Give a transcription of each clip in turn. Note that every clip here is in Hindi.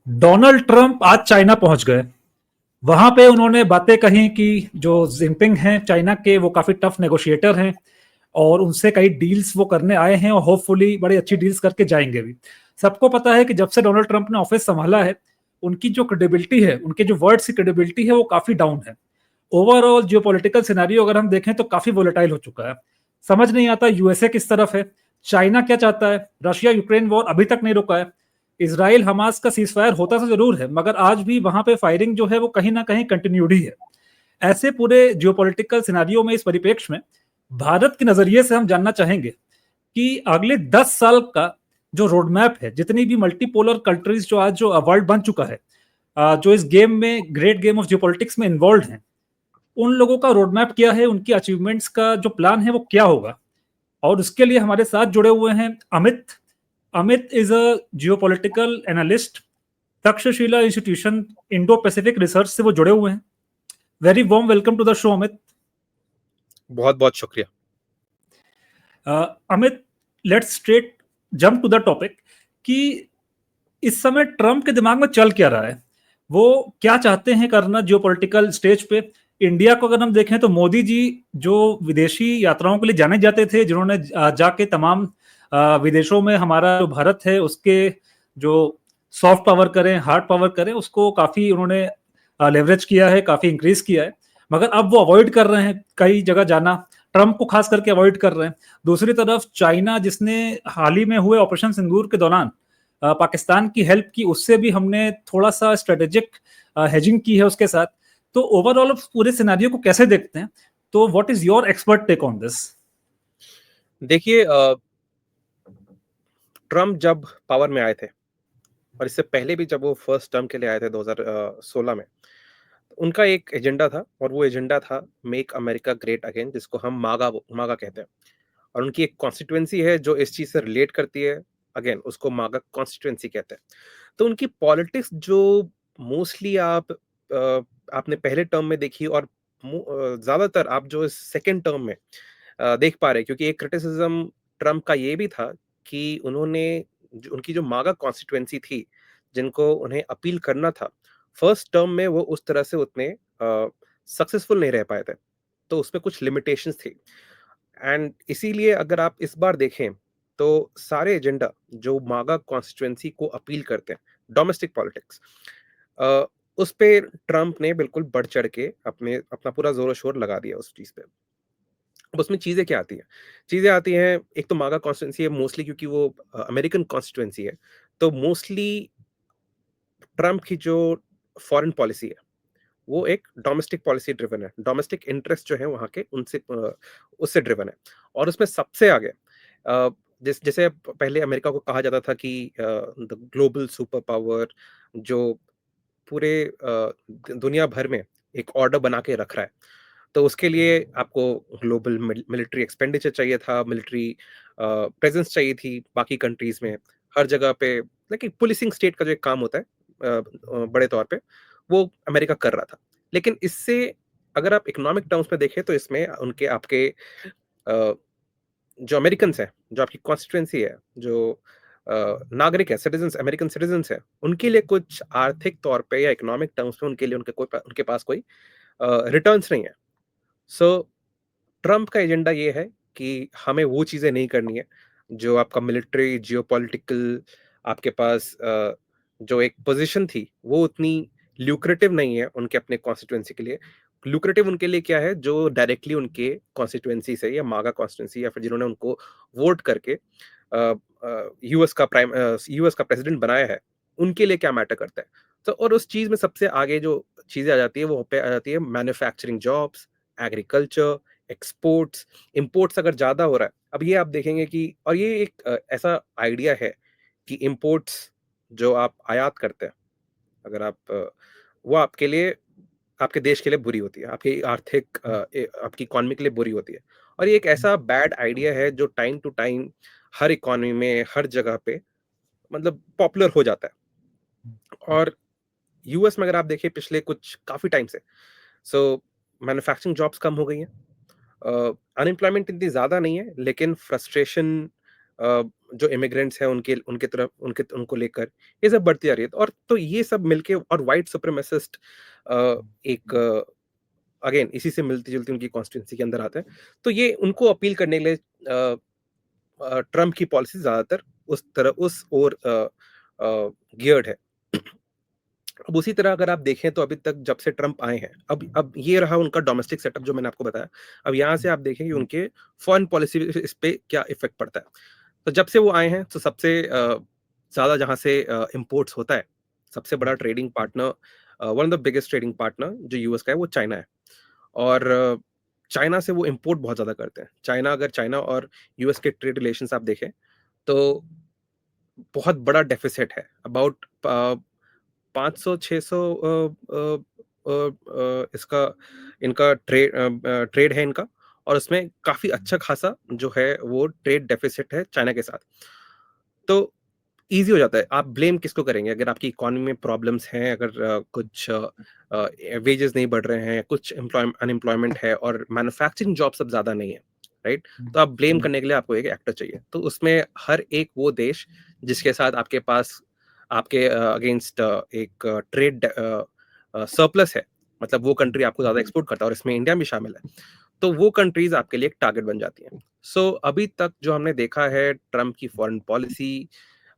डोनाल्ड ट्रंप आज चाइना पहुंच गए। वहां पे उन्होंने बातें कही कि जो जिनपिंग हैं चाइना के, वो काफी टफ नेगोशिएटर हैं और उनसे कई डील्स वो करने आए हैं और होपफुली बड़ी अच्छी डील्स करके जाएंगे भी। सबको पता है कि जब से डोनाल्ड ट्रंप ने ऑफिस संभाला है, उनकी जो क्रेडिबिलिटी है, उनके जो वर्ड्स की क्रेडिबिलिटी है, वो काफी डाउन है। ओवरऑल जियो पॉलिटिकल सिनेरियो अगर हम देखें तो काफी वोलेटाइल हो चुका है। समझ नहीं आता यूएसए किस तरफ है, चाइना क्या चाहता है, रशिया यूक्रेन वॉर अभी तक नहीं रुका है, इसराइल हमास का सीजफायर होता तो जरूर है मगर आज भी वहां पे फायरिंग जो है वो कहीं ना कहीं कंटिन्यूड ही है। ऐसे पूरे जियोपॉलिटिकल सिनारियो में, इस परिप्रेक्ष्य में भारत के नजरिए से हम जानना चाहेंगे कि अगले 10 साल का जो रोड मैप है, जितनी भी मल्टीपोलर कंट्रीज जो आज जो वर्ल्ड बन चुका है, जो इस गेम में, ग्रेट गेम ऑफ जियोपॉलिटिक्स में इन्वॉल्व हैं, उन लोगों का रोड मैप क्या है, उनकी अचीवमेंट्स का जो प्लान है वो क्या होगा। और उसके लिए हमारे साथ जुड़े हुए हैं Amit. Amit is a geopolitical analyst, Takshashila institution Indo Pacific research से वो जुड़े हुए हैं। Very warm welcome to the show Amit. बहुत बहुत शुक्रिया। Amit, let's straight jump to the topic कि इस समय ट्रम्प के दिमाग में चल क्या रहा है, वो क्या चाहते हैं करना जियोपॉलिटिकल स्टेज पे। इंडिया को अगर हम देखें तो मोदी जी जो विदेशी यात्राओं के लिए जाने जाते थे, जिन्होंने जाके तमाम विदेशों में हमारा जो भारत है उसके जो सॉफ्ट पावर करें, हार्ड पावर करें, उसको काफी उन्होंने लेवरेज किया है, काफी इंक्रीज किया है। मगर अब वो अवॉइड कर रहे हैं कई जगह जाना, ट्रम्प को खास करके अवॉइड कर रहे हैं। दूसरी तरफ चाइना, जिसने हाल ही में हुए ऑपरेशन सिंदूर के दौरान पाकिस्तान की हेल्प की, उससे भी हमने थोड़ा सा स्ट्रेटेजिक हेजिंग की है उसके साथ। तो ओवरऑल पूरे सिनेरियो को कैसे देखते हैं? तो what is your expert take on this? देखिए, ट्रम्प जब पावर में आए थे और इससे पहले भी जब वो फर्स्ट टर्म के लिए आए थे 2016 में, उनका एक एजेंडा था और वो एजेंडा था मेक अमेरिका ग्रेट अगेन, जिसको हम मागा मागा कहते हैं। और उनकी एक कॉन्स्टिट्यूएंसी है जो इस चीज से रिलेट करती है, अगेन उसको मागा कॉन्स्टिट्यूएंसी कहते हैं। तो उनकी पॉलिटिक्स जो मोस्टली आपने पहले टर्म में देखी और ज्यादातर आप जो सेकेंड टर्म में देख पा रहे हैं, क्योंकि एक क्रिटिसिज्म ट्रम्प का ये भी था कि उन्होंने उनकी जो मागा कॉन्स्टिट्यूएंसी थी, जिनको उन्हें अपील करना था, फर्स्ट टर्म में वो उस तरह से उतने सक्सेसफुल नहीं रह पाए थे। तो उसमें कुछ लिमिटेशंस थी। एंड इसीलिए अगर आप इस बार देखें तो सारे एजेंडा जो मागा कॉन्स्टिट्यूएंसी को अपील करते हैं, डोमेस्टिक पॉलिटिक्स, उस पे ट्रम्प ने बिल्कुल बढ़ चढ़ के अपना पूरा जोर शोर लगा दिया उस चीज पे। अब उसमें चीजें क्या आती हैं? चीजें आती हैं, एक तो मागा कॉन्स्टिट्यूंसी है मोस्टली, क्योंकि वो अमेरिकन कॉन्स्टिट्यूंसी है। तो मोस्टली ट्रम्प की जो फॉरेन पॉलिसी है वो एक डोमेस्टिक पॉलिसी ड्रिवन है, डोमेस्टिक इंटरेस्ट जो है वहाँ के उनसे उससे ड्रिवन है। और उसमें सबसे आगे जैसे पहले अमेरिका को कहा जाता था कि द ग्लोबल सुपर पावर, जो पूरे दुनिया भर में एक ऑर्डर बना के रख रहा है। तो उसके लिए आपको ग्लोबल मिलिट्री एक्सपेंडिचर चाहिए था, मिलिट्री प्रेजेंस चाहिए थी बाकी कंट्रीज में, हर जगह पे। लेकिन पुलिसिंग स्टेट का जो एक काम होता है बड़े तौर पे, वो अमेरिका कर रहा था। लेकिन इससे अगर आप इकोनॉमिक टर्म्स में देखें तो इसमें उनके आपके जो अमेरिकन है, जो आपकी कॉन्स्टिट्यूंसी है, जो नागरिक है, सिटीजन्स, अमेरिकन सिटीजन्स है, उनके लिए कुछ आर्थिक तौर पे या इकोनॉमिक टर्म्स में उनके लिए उनके पास कोई रिटर्न्स नहीं है। सो ट्रम्प का एजेंडा ये है कि हमें वो चीजें नहीं करनी है जो आपका मिलिट्री जियोपॉलिटिकल, आपके पास जो एक पोजीशन थी वो उतनी ल्यूक्रेटिव नहीं है उनके अपने कॉन्स्टिट्यूएंसी के लिए। लुक्रेटिव उनके लिए क्या है, जो डायरेक्टली उनके कॉन्स्टिट्यूएंसी से या मागा कॉन्स्टिट्यूएंसी या फिर जिन्होंने उनको वोट करके यूएस का प्रेसिडेंट बनाया है, उनके लिए क्या मैटर करता है। तो और उस चीज में सबसे आगे जो चीजें आ जाती है वो पे आ जाती है manufacturing jobs, agriculture, exports. Imports अगर ज्यादा हो रहा है, अब ये आप देखेंगे कि, और ये एक ऐसा आइडिया है कि इंपोर्ट्स जो आप आयात करते हैं, अगर आप वो आपके लिए, आपके देश के लिए बुरी होती है, आपकी आर्थिक आपकी इकोनॉमी के लिए बुरी होती है। और ये एक ऐसा बैड आइडिया है जो टाइम टू टाइम हर इकोनॉमी में, हर जगह पे मतलब पॉपुलर हो जाता है। और यूएस में अगर आप देखिए पिछले कुछ काफी टाइम से, सो मैन्युफैक्चरिंग जॉब्स कम हो गई हैं, अनएम्प्लॉयमेंट इतनी ज्यादा नहीं है, लेकिन फ्रस्ट्रेशन जो इमिग्रेंट्स हैं उनके उनके तरफ उनको लेकर ये सब बढ़ती जा रही है। और तो ये सब मिलके और व्हाइट सुप्रीमेसिस्ट एक अगेन इसी से मिलती-जुलती उनकी कॉन्स्टिट्यूएंसी के अंदर आते हैं। तो ये उनको अपील करने के लिए ट्रम्प की पॉलिसी ज़्यादातर उस ओर गियर्ड है। अब उसी तरह अगर आप देखें तो अभी तक जब से ट्रम्प आए हैं, अब ये रहा उनका डोमेस्टिक सेटअप जो मैंने आपको बताया। अब यहाँ से आप देखें कि उनके फॉरेन पॉलिसी इस पे क्या इफ़ेक्ट पड़ता है। तो जब से वो आए हैं तो सबसे ज़्यादा जहाँ से इम्पोर्ट्स होता है, सबसे बड़ा trading partner one of the biggest trading partner जो यूएस का है वो चाइना है। और चाइना से वो इम्पोर्ट बहुत ज़्यादा करते हैं। चाइना और यूएस के ट्रेड रिलेशंस आप देखें तो बहुत बड़ा डेफिसिट है। अबाउट 500-600 इसका इनका ट्रेड है इनका। और उसमें काफ़ी अच्छा खासा जो है वो ट्रेड डेफिसिट है चाइना के साथ। तो ईज़ी हो जाता है। आप ब्लेम किसको करेंगे? अगर आपकी इकोनॉमी में प्रॉब्लम्स हैं, अगर कुछ वेजेस नहीं बढ़ रहे हैं, कुछ अनएम्प्लॉयमेंट है और मैन्युफैक्चरिंग जॉब्स अब ज़्यादा नहीं है, राइट? तो आप ब्लेम करने के लिए आपको एक एक्टर चाहिए। तो उसमें हर एक वो देश जिसके साथ आपके पास आपके अगेंस्ट एक ट्रेड सरप्लस है, मतलब वो कंट्री आपको ज़्यादा एक्सपोर्ट करता है और इसमें इंडिया भी शामिल है। तो वो कंट्रीज़ आपके लिए एक टारगेट बन जाती हैं। सो अभी तक जो हमने देखा है ट्रम्प की फॉरेन पॉलिसी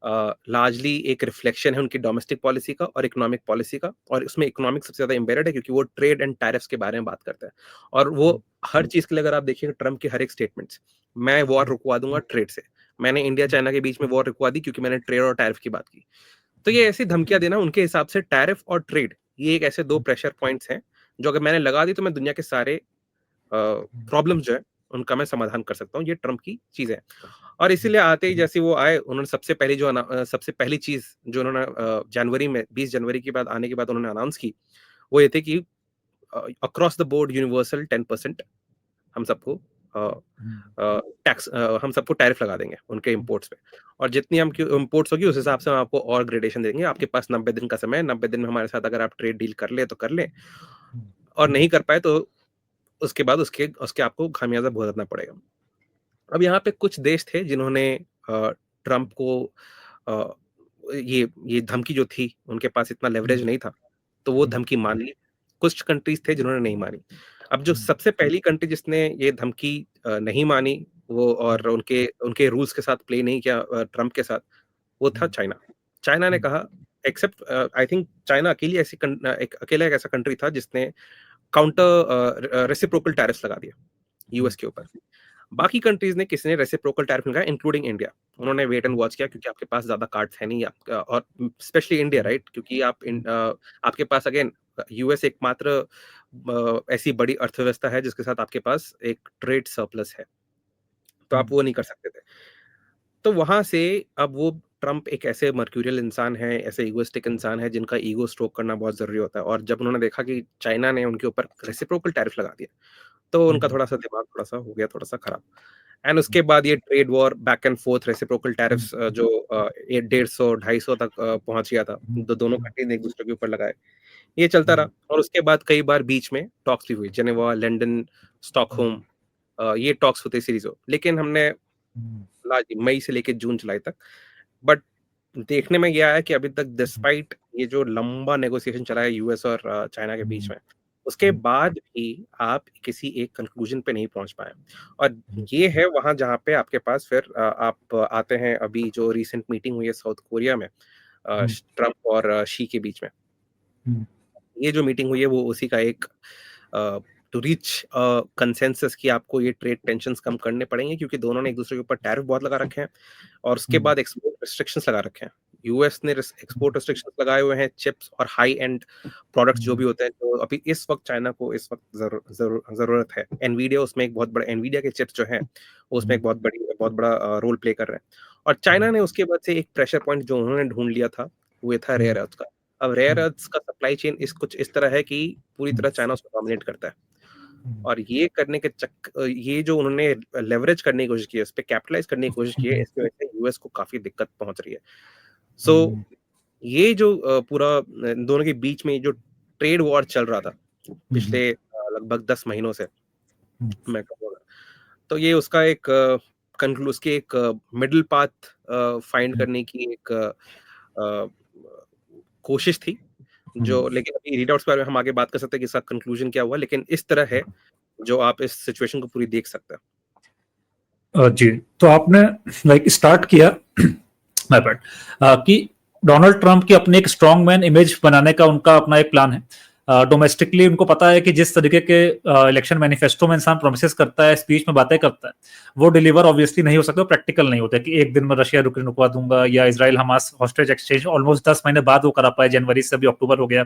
लार्जली एक रिफ्लेक्शन है उनकी डोमेस्टिक पॉलिसी का और इकोनॉमिक पॉलिसी का। और उसमें इकोनॉमिक सबसे ज्यादा एम्बेडेड है क्योंकि वो ट्रेड एंड टैरिफ्स के बारे में बात करता है। और वो हर चीज के लिए अगर आप देखिएगा ट्रम्प की हर एक स्टेटमेंट्स, मैं वॉर रुकवा दूंगा ट्रेड से। मैंने इंडिया चाइना के बीच में वॉर रुकवा दी क्योंकि मैंने ट्रेड और टैरिफ की बात की। तो ये ऐसी धमकियां देना उनके हिसाब से टैरिफ और ट्रेड ये एक ऐसे दो प्रेशर पॉइंट्स हैं जो अगर मैंने लगा दी तो मैं दुनिया के सारे प्रॉब्लम्स जो है उनका मैं समाधान कर सकता हूँ। ये ट्रम्प की चीज है। और इसीलिए आते ही जैसे वो आए उन्होंने सबसे पहली चीज जो उन्होंने जनवरी में 20 जनवरी के बाद आने के बाद उन्होंने अनाउंस की वो ये थे कि अक्रॉस द बोर्ड यूनिवर्सल 10% हम सबको टैक्स हम सबको टैरिफ लगा देंगे उनके इम्पोर्ट्स पे। और जितनी हम इम्पोर्ट्स होगी उस हिसाब से हम आपको और ग्रेडेशन देंगे। आपके पास 90 दिन का समय है, 90 दिन में हमारे साथ अगर आप ट्रेड डील कर ले तो कर ले, और नहीं कर पाए तो उसके बाद उसके उसके आपको खामियाजा भुगतना पड़ेगा। अब यहाँ पे कुछ देश थे जिन्होंने ट्रम्प को अ, ये धमकी जो थी उनके पास इतना लेवरेज नहीं था तो वो धमकी मान ली। कुछ कंट्रीज थे जिन्होंने नहीं मानी। अब जो सबसे पहली कंट्री जिसने ये धमकी नहीं मानी वो और उनके उनके रूल्स के साथ प्ले नहीं किया ट्रम्प के साथ, वो था चाइना। चाइना ने कहा एक्सेप्ट आई थिंक चाइना अकेला एक ऐसा कंट्री था जिसने काउंटर रेसिप्रोकल टैरिफ्स लगा दिया यूएस के ऊपर। बाकी कंट्रीज ने किसी ने रेसिप्रोकल टैरिफ लगाया इंक्लूडिंग इंडिया। उन्होंने वेट एंड वॉच किया क्योंकि आपके पास ज्यादा कार्ड्स है नहीं और स्पेशली इंडिया, राइट? क्योंकि आपके पास अगेन यूएस एकमात्र ऐसी बड़ी अर्थव्यवस्था है जिसके साथ आपके पास एक ट्रेड सरप्लस है। तो आप वो नहीं कर सकते थे। तो वहां से अब वो ट्रम्प एक ऐसे मर्क्यूरियल इंसान है, ऐसे इगोइस्टिक इंसान है जिनका ईगो स्ट्रोक करना बहुत जरूरी होता है। और जब उन्होंने देखा कि चाइना ने उनके ऊपर रेसिप्रोकल टैरिफ लगा दिया तो उनका थोड़ा सा दिमाग थोड़ा सा हो गया थोड़ा सा खराब। एंड उसके बाद ये trade war back and fourth reciprocal tariffs जो 150-250 तक पहुंच गया था, दोनों कंट्री ने एक दूसरे के ऊपर लगाए, ये चलता रहा। और उसके बाद कई बार बीच में टॉक्स भी हुई, जेनेवा, लंदन, स्टॉकहोम, ये टॉक्स होते सीरीज हो। लेकिन हमने मई से लेके जून जुलाई तक, बट देखने में यह आया कि अभी तक डिस्पाइट ये जो लंबा नेगोशिएशन चला है यूएस और चाइना के बीच में, उसके बाद भी आप किसी एक कंक्लूजन पे नहीं पहुंच पाए। और ये है वहां जहां पे आपके पास फिर आप आते हैं अभी जो रिसेंट मीटिंग हुई है साउथ कोरिया में ट्रम्प और शी के बीच में। ये जो मीटिंग हुई है वो उसी का एक टू रीच कंसेंसस कि आपको ये ट्रेड टेंशंस कम करने पड़ेंगे क्योंकि दोनों ने एक दूसरे के ऊपर टैरिफ बहुत लगा रखे हैं और उसके बाद एक्सपोर्ट रिस्ट्रिक्शंस लगा रखे हैं। यूएस ने एक्सपोर्ट रिस्ट्रिक्शंस लगाए हुए हैं चिप्स और हाई एंड प्रोडक्ट्स जो भी होते हैं, तो अभी इस वक्त चाइना को इस वक्त जरूरत है। एनवीडिया उसमें एक बहुत बड़ा, एनवीडिया के चिप्स जो हैं वो उसमें एक बहुत बड़ा रोल प्ले कर रहे हैं। और चाइना ने उसके बाद से एक प्रेशर पॉइंट जो उन्होंने ढूंढ लिया था वो था रेयर अर्थ का। अब रेयर अर्थ्स का सप्लाई चेन कुछ इस तरह है कि पूरी तरह चाइना उसको डोमिनेट करता है। और ये करने के ये जो उन्होंने लेवरेज करने की कोशिश की है, उस पे कैपिटलाइज करने की कोशिश की है, इसकी वजह से यूएस को काफी दिक्कत पहुंच रही है। सो ये जो पूरा इन दोनों के बीच में जो ट्रेड वॉर चल रहा था पिछले लगभग 10 महीनों से मैं कहूँगा, तो ये उसका एक उसकी एक मिडल पाथ फाइंड हम्म, करने की एक अ, कोशिश थी, हम्म। जो लेकिन अभी रीडाउट्स के बारे में हम आगे बात कर सकते हैं कि इसका कंक्लूजन क्या हुआ, लेकिन इस तरह है जो आप इस सिचुएशन को पूरी देख सकते हैं। जी, तो आपने लाइक स्टार्ट किया माय बैड कि डोनाल्ड ट्रंप की अपनी एक स्ट्रॉन्ग मैन इमेज बनाने का उनका अपना एक प्लान है। डोमेस्टिकली उनको पता है कि जिस तरीके के इलेक्शन मैनिफेस्टो में इंसान प्रोमिस करता है, स्पीच में बातें करता है, वो डिलीवर ऑब्वियसली नहीं हो सकता, प्रैक्टिकल नहीं होता कि एक दिन में रशिया यूक्रेन रुकवा दूंगा या Israel Hamas hostage exchange almost 10 महीने बाद वो करा पाए, जनवरी से अभी अक्टूबर हो गया।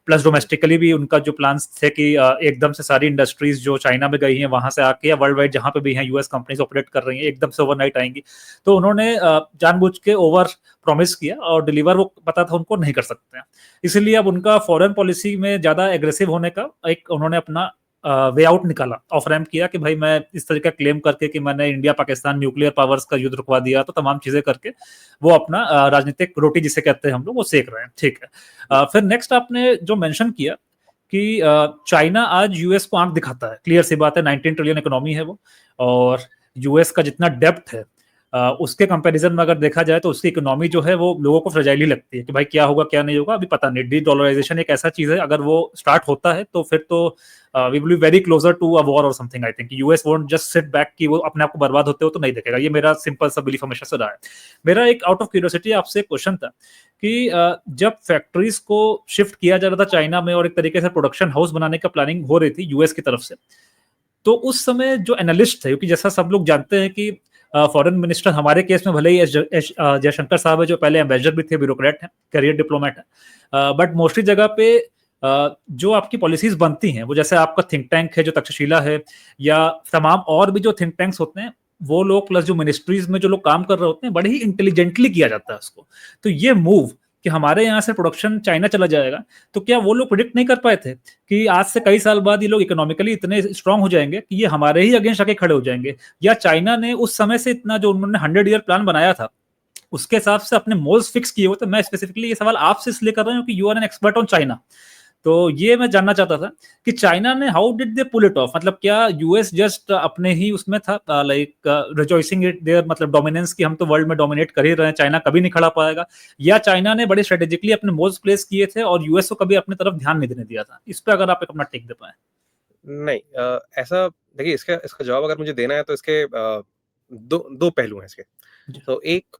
प्लस डोमेस्टिकली भी उनका जो प्लान थे कि एकदम से सारी इंडस्ट्रीज जो चाइना में गई हैं वहां से आके या वर्ल्ड वाइड जहां पे भी हैं यूएस कंपनीज ऑपरेट कर रही हैं एकदम से ओवरनाइट आएंगी। तो उन्होंने जानबूझ के ओवर प्रॉमिस किया और डिलीवर वो पता था उनको नहीं कर सकते हैं। इसलिए अब उनका फॉरेन पॉलिसी में ज्यादा एग्रेसिव होने का एक उन्होंने अपना वे आउट निकाला, ऑफ रैम्प किया कि भाई मैं इस तरह का क्लेम करके कि मैंने इंडिया पाकिस्तान न्यूक्लियर पावर्स का युद्ध रुकवा दिया, तो तमाम चीजें करके वो अपना राजनीतिक रोटी जिसे कहते हैं हम लोग वो सेक रहे हैं। ठीक है। फिर नेक्स्ट आपने जो मेंशन किया कि चाइना आज यूएस को आंख दिखाता है, क्लियर सी बात है, 19 ट्रिलियन इकोनॉमी है वो, और यूएस का जितना डेप्थ है उसके कंपैरिजन में अगर देखा जाए तो उसकी इकोनॉमी जो है वो लोगों को फ्रेजाइली लगती है कि भाई क्या होगा क्या नहीं होगा अभी पता नहीं। डी डॉलराइजेशन एक ऐसा चीज है, अगर वो स्टार्ट होता है तो फिर तो we will be very closer to a war or something. I think US won't just sit back कि वो अपने आप को बर्बाद होते हो तो नहीं देखेगा। ये मेरा सिंपल सा बिलीफ हमेशा से रहा है। मेरा एक आउट ऑफ क्यूरियोसिटी आपसे एक क्वेश्चन था कि जब फैक्ट्रीज को शिफ्ट किया जा रहा था चाइना में और एक तरीके से प्रोडक्शन हाउस बनाने का प्लानिंग हो रही थी यूएस की तरफ से, तो उस समय जो एनालिस्ट थे, क्योंकि जैसा सब लोग जानते हैं कि फॉरेन मिनिस्टर हमारे केस में भले ही एस जयशंकर साहब है जो पहले एम्बेसडर भी थे, ब्यूरोक्रेट हैं, करियर डिप्लोमेट है, बट मोस्टली जगह पे जो आपकी पॉलिसीज बनती हैं वो जैसे आपका थिंक टैंक है जो तक्षशिला है, या तमाम और भी जो थिंक टैंक्स होते हैं वो लोग, प्लस जो मिनिस्ट्रीज में जो लोग काम कर रहे होते हैं, बड़े ही इंटेलिजेंटली किया जाता है उसको। तो ये मूव कि हमारे यहाँ से प्रोडक्शन चाइना चला जाएगा, तो क्या वो लोग प्रिडिक्ट नहीं कर पाए थे कि आज से कई साल बाद ये लोग इकोनॉमिकली इतने स्ट्रांग हो जाएंगे कि ये हमारे ही अगेंस्ट आके खड़े हो जाएंगे? या चाइना ने उस समय से इतना जो उन्होंने 100 ईयर प्लान बनाया था उसके हिसाब से अपने मोल्स फिक्स किए हुए? तो मैं स्पेसिफिकली ये सवाल आपसे इसलिए कर रहा हूँ कि you are an expert on China. तो ये मैं जानना चाहता था कि चाइना ने how did they pull it off, मतलब क्या यूएस जस्ट अपने ही उसमें था लाइक रिजॉइसिंग इट देयर, मतलब डोमिनेंस की हम तो वर्ल्ड में डोमिनेट कर ही रहे हैं, चाइना कभी नहीं खड़ा पाएगा? या चाइना ने बड़े स्ट्रेटेजिकली अपने मोल्स प्लेस किए थे और यूएस को कभी अपनी तरफ ध्यान नहीं देने दिया था? इस पे अगर आप एक अपना टेक दे पाए। नहीं, ऐसा देखिए, इसका इसका जवाब अगर मुझे देना है तो इसके दो दो पहलू हैं इसके। जी। तो एक,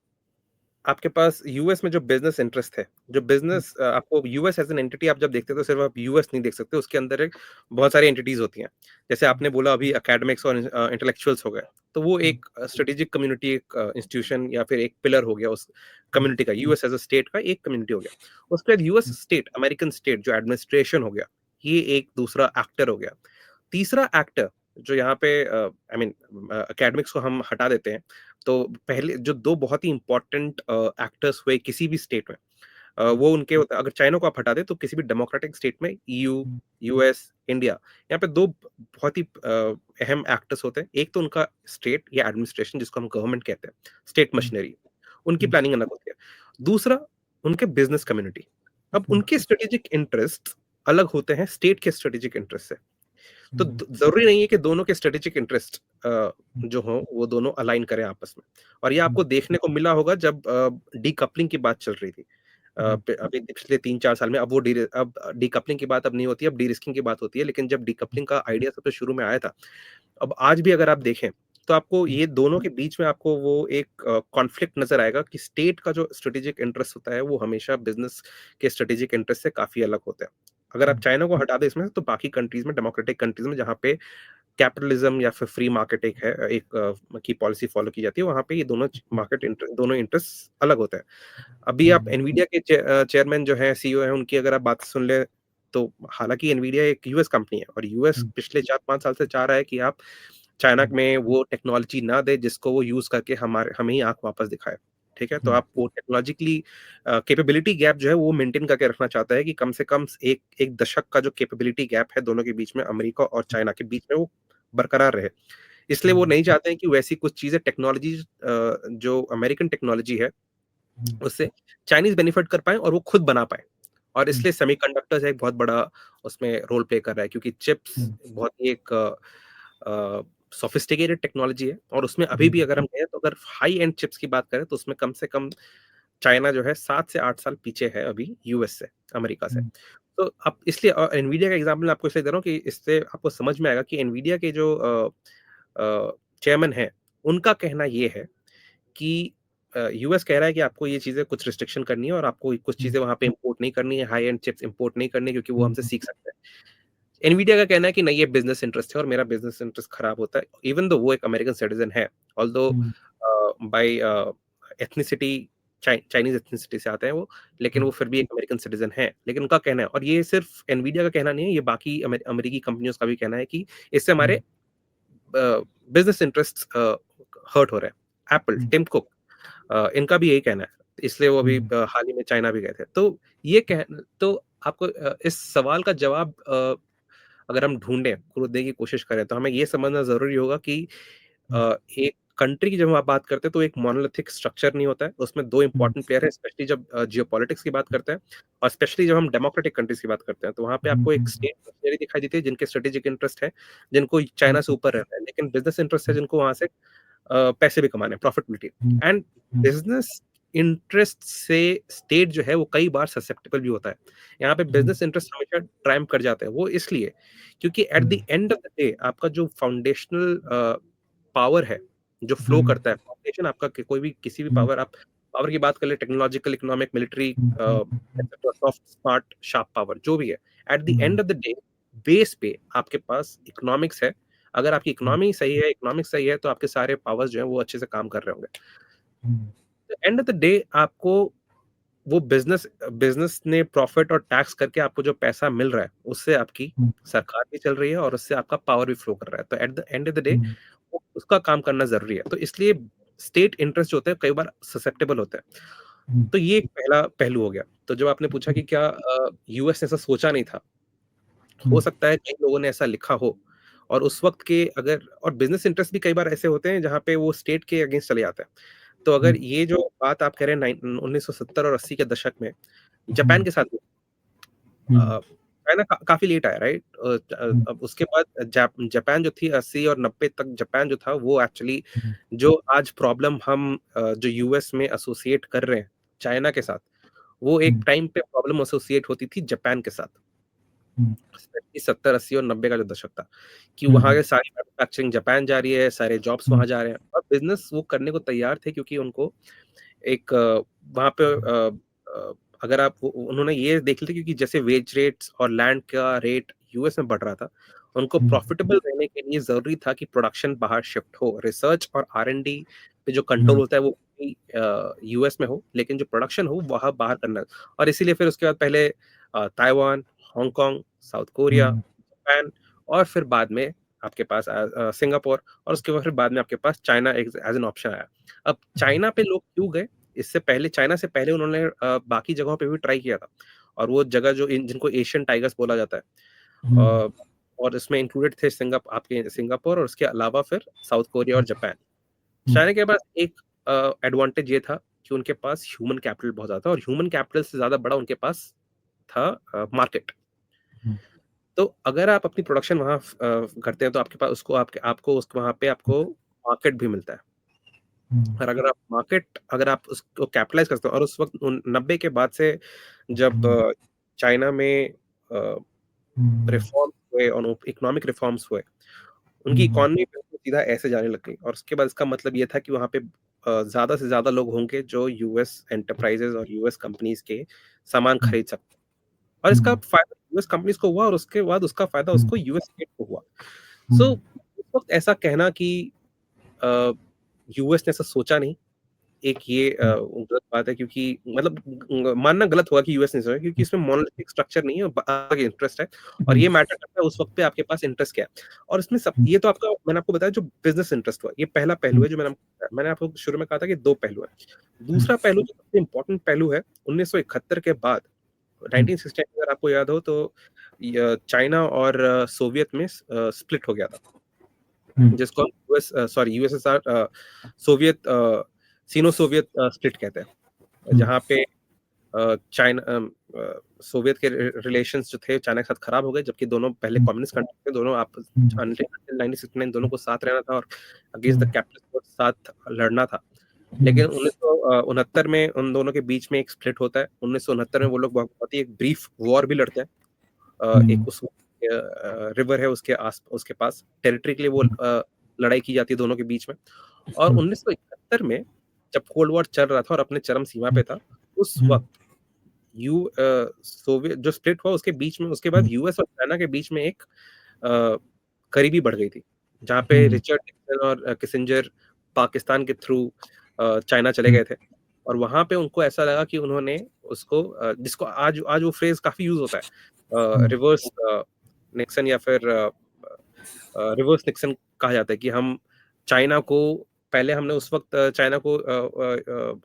आपके पास यूएस में जो बिजनेस इंटरेस्ट है, जो बिजनेस आपको यूएस एज एन एंटिटी आप जब देखते हो तो सिर्फ आप यूएस नहीं देख सकते, उसके अंदर एक बहुत सारी एंटिटीज होती हैं। जैसे आपने बोला अभी एकेडमिक्स और इंटेलेक्चुअल्स हो गए, तो वो एक स्ट्रेटेजिक कम्युनिटी, एक इंस्टीट्यूशन या फिर एक पिलर हो गया उस कम्युनिटी का, यूएस एज अ स्टेट का एक कम्युनिटी हो गया। उसके बाद यूएस स्टेट, अमेरिकन स्टेट जो एडमिनिस्ट्रेशन हो गया, ये एक दूसरा एक्टर हो गया। तीसरा एक्टर जो यहाँ पे आई मीन एकेडमिक्स को हम हटा देते हैं, तो पहले जो दो बहुत ही इंपॉर्टेंट एक्टर्स हुए किसी भी स्टेट में, वो उनके होते हैं। अगर चाइना को आप हटा दें तो किसी भी डेमोक्रेटिक स्टेट में ईयू, यूएस, इंडिया, यहाँ पे दो बहुत ही अहम एक्टर्स होते हैं। एक तो उनका स्टेट या एडमिनिस्ट्रेशन जिसको हम गवर्नमेंट कहते हैं, स्टेट मशीनरी, उनकी प्लानिंग अलग होती है। दूसरा, उनके बिजनेस कम्युनिटी। अब उनके स्ट्रेटेजिक इंटरेस्ट अलग होते हैं स्टेट के स्ट्रेटेजिक इंटरेस्ट से। तो जरूरी नहीं है कि दोनों के स्ट्रेटेजिक इंटरेस्ट जो हो वो दोनों अलाइन करें आपस में। और ये आपको देखने को मिला होगा जब डीकपलिंग की बात चल रही थी अभी पिछले 3-4 साल में। अब वो अब डीकपलिंग की बात अब नहीं होती, अब डी रिस्किंग की बात होती है। लेकिन जब डीकपलिंग का आइडिया सबसे शुरू में आया था, अब आज भी अगर आप देखें तो आपको ये दोनों के बीच में आपको वो एक कॉन्फ्लिक्ट नजर आएगा कि स्टेट का जो स्ट्रेटेजिक इंटरेस्ट होता है वो हमेशा बिजनेस के स्ट्रेटेजिक इंटरेस्ट से काफी अलग होता है। अगर आप चाइना को हटा दें इसमें तो बाकी कंट्रीज में, डेमोक्रेटिक कंट्रीज में जहाँ पे कैपिटलिज्म या फिर फ्री मार्केट एक है, एक की पॉलिसी फॉलो की जाती है, वहाँ पे ये दोनों दोनों इंटरेस्ट अलग होते हैं। अभी आप एनवीडिया के चेयरमैन जो है, सीईओ है, उनकी अगर आप बात सुन ले तो हालांकि एनवीडिया एक यूएस कंपनी है और यूएस पिछले 4-5 साल से चाह रहा है कि आप चाइना में वो टेक्नोलॉजी ना दे जिसको वो यूज करके हमें ही आंख वापस दिखाए। ठीक है, तो आप वो टेक्नोलॉजिकली कैपेबिलिटी गैप जो है वो मेंटेन करके रखना चाहता है कि कम से कम एक एक दशक का जो कैपेबिलिटी गैप है दोनों के बीच में, अमेरिका और चाइना के बीच में, वो बरकरार रहे। इसलिए वो नहीं चाहते हैं कि वैसी कुछ चीजें, टेक्नोलॉजी जो अमेरिकन टेक्नोलॉजी है उससे चाइनीज बेनिफिट कर पाए और वो खुद बना पाए। और इसलिए सेमीकंडक्टर्स एक बहुत बड़ा उसमें रोल प्ले कर रहा है, क्योंकि चिप्स बहुत ही एक सोफिस्टिकेटेड टेक्नोलॉजी है, और उसमें अभी भी अगर हम कहें तो अगर हाई एंड चिप्स की बात करें तो उसमें कम से कम चाइना जो है 7 से 8 साल पीछे है अभी यूएस से, अमेरिका से। तो अब इसलिए एनवीडिया का एग्जांपल मैं आपको इसलिए दे रहा हूँ कि इससे आपको समझ में आएगा कि एनवीडिया के जो चेयरमैन है, उनका कहना ये है कि यूएस कह रहा है कि आपको ये चीज़ें कुछ रिस्ट्रिक्शन करनी है और आपको कुछ चीज़ें वहाँ पे इंपोर्ट नहीं करनी है, हाई एंड चिप्स इंपोर्ट नहीं करनी है, क्योंकि वो हमसे सीख सकते हैं। एनवीडिया का कहना है कि नहीं, ये बिजनेस इंटरेस्ट है और मेरा बिजनेस इंटरेस्ट खराब होता है, इवन दो वो एक अमेरिकन सिटीजन है, although by ethnicity Chinese ethnicity से आते हैं वो, लेकिन वो फिर भी एक अमेरिकन सिटीजन है। लेकिन उनका कहना है, और ये सिर्फ एनवीडिया का कहना नहीं है, ये बाकी अमेरिकी कंपनियों का भी कहना है कि इससे हमारे बिजनेस इंटरेस्ट हर्ट हो रहे हैं। एप्पल, टिम कुक, इनका भी यही कहना है, इसलिए वो अभी हाल ही में चाइना भी गए थे। तो ये तो आपको इस सवाल का जवाब अगर हम ढूंढें, खोजने की कोशिश करें, तो हमें ये समझना जरूरी होगा कि एक कंट्री की जब हम बात करते हैं तो एक मोनोलिथिक स्ट्रक्चर नहीं होता है, उसमें दो इंपॉर्टेंट प्लेयर है, स्पेशली जब जियोपॉलिटिक्स की बात करते हैं, और स्पेशली जब हम डेमोक्रेटिक कंट्रीज की बात करते हैं, तो वहाँ पे आपको एक स्टेट दिखाई देती है जिनके स्ट्रेटेजिक इंटरेस्ट है, जिनको चाइना से ऊपर रहता है, लेकिन बिजनेस इंटरेस्ट है जिनको वहां से पैसे भी कमाने, प्रॉफिटेबिलिटी। एंड बिजनेस इंटरेस्ट से स्टेट जो है वो कई बार ससेप्टेबल भी होता है। यहाँ पे बिजनेस इंटरेस्ट हमेशा ट्रायम्फ कर जाते हैं, वो इसलिए क्योंकि at the end of the day आपका जो फाउंडेशनल पावर है, जो फ्लो करता है, फाउंडेशन आपका कोई भी किसी भी पावर, आप पावर की बात कर ले, technological, economic, military, soft, smart, sharp power, जो भी है, at the end of the day base पे आपके पास इकोनॉमिक्स है। अगर आपकी इकोनॉमी सही है, इकोनॉमिक्स सही है, तो आपके सारे पावर्स जो है वो अच्छे से काम कर रहे होंगे। एंड ऑफ द डे आपको वो बिजनेस बिजनेस ने प्रॉफिट और टैक्स करके आपको जो पैसा मिल रहा है, उससे आपकी सरकार भी चल रही है और उससे आपका पावर भी फ्लो कर रहा है। तो at the end of the day उसका काम करना जरूरी है। तो इसलिए स्टेट इंटरेस्ट जो होते हैं कई बार ससेप्टेबल होते हैं। तो ये एक पहला पहलू हो गया। तो जब आपने पूछा कि क्या यूएस ने ऐसा सोचा नहीं था, हो सकता है कई लोगों ने ऐसा लिखा हो, और उस वक्त के अगर, और बिजनेस इंटरेस्ट भी कई बार ऐसे होते हैं जहाँ पे वो स्टेट के अगेंस्ट चले जाते हैं। तो अगर ये जो बात आप कह रहे हैं 1970 और 80 के दशक में जापान के साथ, चाइना काफी लेट आया, राइट? अब उसके बाद जापान जो थी 80 और 90 तक, जापान जो था वो एक्चुअली, जो आज प्रॉब्लम हम जो यूएस में एसोसिएट कर रहे हैं चाइना के साथ, वो एक टाइम पे प्रॉब्लम एसोसिएट होती थी जापान के साथ, 70, 80 और 90 का जो दशक था, कि वहां के सारी मैन्युफैक्चरिंग जापान जा रही है, सारे जॉब्स वहां जा रहे हैं, और बिजनेस वो करने को तैयार थे, क्योंकि उनको एक वहां पे अगर आप उन्होंने ये देख लिया, क्योंकि जैसे वेज रेट्स और लैंड का रेट यूएस में बढ़ रहा था, उनको प्रॉफिटेबल रहने के लिए जरूरी था कि प्रोडक्शन बाहर शिफ्ट हो, रिसर्च और R&D पे जो कंट्रोल होता है वो यूएस में हो, लेकिन जो प्रोडक्शन हो वहां बाहर करना है। और इसीलिए फिर उसके बाद पहले Taiwan, Hong Kong, south Korea, Japan, और फिर बाद में आपके पास सिंगापुर, और उसके बाद फिर बाद में आपके पास चाइना एज एन ऑप्शन आया। अब चाइना पे लोग क्यों गए? इससे पहले, चाइना से पहले उन्होंने बाकी जगहों पे भी ट्राई किया था, और वो जगह जो जिनको एशियन टाइगर्स बोला जाता है, और इसमें इंक्लूडेड थे सिंगापुर, और उसके अलावा फिर साउथ कोरिया और जापान। चाइना के पास एक एडवांटेज ये था कि उनके पास ह्यूमन कैपिटल बहुत ज्यादा था, और ह्यूमन कैपिटल से ज्यादा बड़ा उनके पास था मार्केट। तो अगर आप अपनी प्रोडक्शन वहां करते हैं तो आपके पास आपको वहां पे आपको मार्केट भी मिलता है। और अगर आप उसको कैपिटलाइज करते हो, और उस वक्त 90 के बाद से जब चाइना में रिफॉर्म हुए और इकोनॉमिक रिफॉर्म्स हुए, उनकी इकोनॉमी सीधा ऐसे जाने लग गई, और उसके बाद इसका मतलब ये था कि वहां पे ज्यादा से ज्यादा लोग होंगे जो यूएस एंटरप्राइजेस और यूएस कंपनीज के सामान खरीद सकते, और इसका फायदा यूएस कंपनीज को हुआ, और उसके बाद उसका फायदा उसको यूएस स्टेट को हुआ। सो उस वक्त ऐसा कहना कि यूएस ने ऐसा सोचा नहीं, एक ये गलत बात है, क्योंकि मतलब मानना गलत होगा कि यूएस ने सोचा, क्योंकि इसमें मोनोलिथिक स्ट्रक्चर नहीं है, आगे इंटरेस्ट है, और ये मैटर करता है उस वक्त पे आपके पास इंटरेस्ट क्या है। और इसमें सब ये तो आपका, मैंने आपको बताया जो बिजनेस इंटरेस्ट हुआ, ये पहला पहलू है जो मैंने आपको शुरू में कहा था कि दो पहलू है। दूसरा पहलू जो सबसे इंपॉर्टेंट पहलू है, 1971 के बाद, 1960 अगर आपको याद हो तो चाइना और सोवियत में स्प्लिट हो गया था, जिसको यूएसएसआर, सोवियत, सीनो सोवियत स्प्लिट कहते हैं, जहाँ पे चाइना सोवियत के रिलेशंस जो थे चाइना के साथ खराब हो गए, जबकि दोनों पहले कम्युनिस्ट कंट्री थे, दोनों आपस until 1969 दोनों को साथ रहना था और अगेंस्ट द कैपिटलिस्ट को साथ लड़ना था। लेकिन 1969 में उन दोनों के बीच में एक स्प्लिट होता है। 1969 में वो लोग बहुत ही एक ब्रीफ वॉर भी लड़ते हैं। एक उस रिवर है उसके पास टेरिटरी के लिए वो लड़ाई की जाती है दोनों के बीच में। और 1971 में जब कोल्ड वॉर चल रहा था और अपने चरम सीमा पे था, उस वक्त सोवियत जो स्प्लिट हुआ उसके बीच में, उसके बाद यूएस और चाइना के बीच में एक करीबी बढ़ गई थी, जहाँ पे रिचर्ड निक्सन और किसिंजर पाकिस्तान के थ्रू चाइना चले गए थे। और वहां पे उनको ऐसा लगा कि उन्होंने उसको जिसको आज आज वो फ्रेज काफी यूज होता है, रिवर्स निक्सन या फिर रिवर्स निक्सन कहा जाता है, कि हम चाइना को पहले हमने उस वक्त चाइना को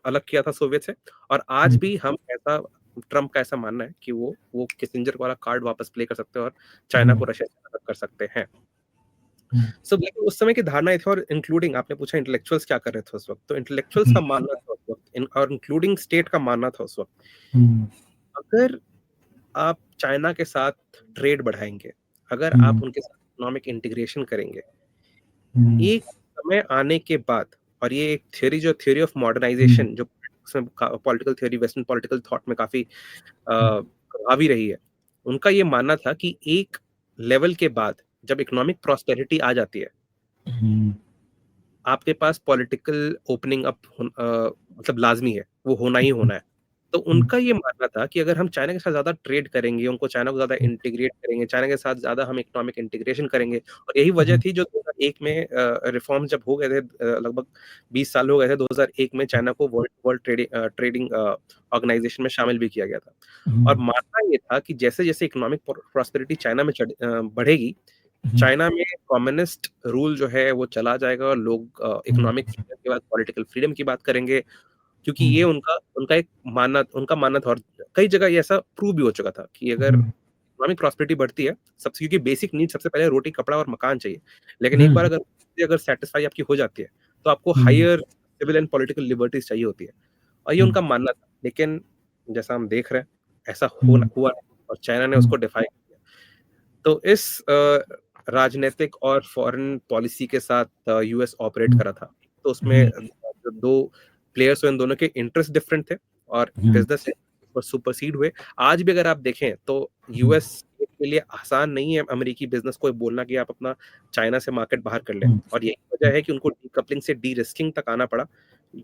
अलग किया था सोवियत से, और आज भी हम ऐसा ट्रम्प का ऐसा मानना है कि वो किसिंजर वाला कार्ड वापस प्ले कर सकते हैं और चाइना को रशिया से अलग कर सकते हैं। सब लेकिन उस समय की धारणाएं थी, और इंक्लूडिंग आपने पूछा इंटेलेक्चुअल्स क्या कर रहे थे उस वक्त, तो इंटेलेक्चुअल्स का मानना था उस वक्त, और इंक्लूडिंग स्टेट का मानना था उस वक्त, अगर आप चाइना के साथ ट्रेड बढ़ाएंगे, अगर आप उनके साथ इकोनॉमिक इंटीग्रेशन करेंगे, एक समय आने के बाद, और ये एक थ्योरी ऑफ मॉडर्नाइजेशन जो political theory western political thought में काफी प्रभावी रही है, उनका ये मानना था कि एक लेवल के बाद जब इकोनॉमिक प्रॉस्पेरिटी आ जाती है, आपके पास पॉलिटिकल ओपनिंग अप मतलब लाजमी है, वो होना ही होना है। तो उनका ये मानना था कि अगर हम चाइना के साथ ज्यादा ट्रेड करेंगे, उनको चाइना को ज्यादा इंटीग्रेट करेंगे, चाइना के साथ ज्यादा हम इकोनॉमिक इंटीग्रेशन करेंगे, और यही वजह थी जो 2001 में रिफॉर्म जब हो गए थे, लगभग 20 साल हो गए थे, 2001 में चाइना को वर्ल्ड ट्रेडिंग ऑर्गेनाइजेशन में शामिल भी किया गया था। और मानना ये था कि जैसे जैसे इकोनॉमिक प्रॉस्पेरिटी चाइना में बढ़ेगी, चाइना में कम्युनिस्ट रूल जो है वो चला जाएगा, और लोग इकोनॉमिक फ्रीडम के बाद पॉलिटिकल फ्रीडम की बात करेंगे, क्योंकि ये उनका मानना था। और कई जगह ये ऐसा प्रूव भी हो चुका था कि अगर इकोनॉमिक प्रॉस्पेरिटी बढ़ती है, सबसे, क्योंकि बेसिक नीड सबसे पहले रोटी, कपड़ा और मकान चाहिए, लेकिन एक बार अगर सेटिस्फाई आपकी हो जाती है, तो आपको higher civil and political liberties चाहिए होती है, और ये उनका मानना था। लेकिन जैसा हम देख रहे हैं, ऐसा हुआ नहीं, और चाइना ने उसको डिफाई किया। तो इस राजनीतिक और फॉरेन पॉलिसी के साथ यूएस ऑपरेट करा था, तो उसमें दो प्लेयर्स हुए, इन दोनों के इंटरेस्ट डिफरेंट थे, और बिजनेस पर सुपरसीड हुए। आज भी अगर आप देखें तो यूएस के लिए आसान नहीं है अमेरिकी बिजनेस को बोलना कि आप अपना चाइना से मार्केट बाहर कर लें, और यही वजह है कि उनको डीकपलिंग से डी रिस्किंग तक आना पड़ा।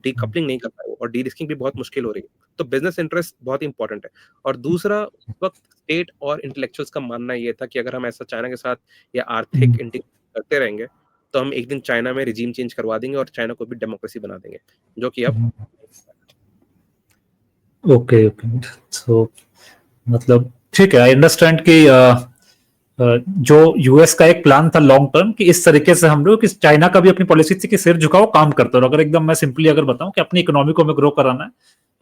डीकपलिंग नहीं कर पाए वो, और डी रिस्किंग भी बहुत मुश्किल हो रही है। तो बिजनेस इंटरेस्ट बहुत इंपॉर्टेंट है। और दूसरा, उस वक्त स्टेट और इंटेलेक्चुअल्स का मानना ये था कि अगर हम ऐसा चाइना के साथ या आर्थिक इंटीग्रेशन करते रहेंगे, तो हम एक दिन चाइना में रिजीम चेंज करवा देंगे और चाइना को भी डेमोक्रेसी बना देंगे, जो कि अब ओके सो मतलब ठीक है, आई अंडरस्टैंड कि जो यूएस का एक प्लान था लॉन्ग टर्म कि इस तरीके से हम लोग, कि चाइना का भी अपनी पॉलिसी थी कि सिर झुकाओ काम करते हो। अगर एकदम मैं सिंपली अगर बताऊं कि अपनी इकोनॉमी को हमें ग्रो कराना है,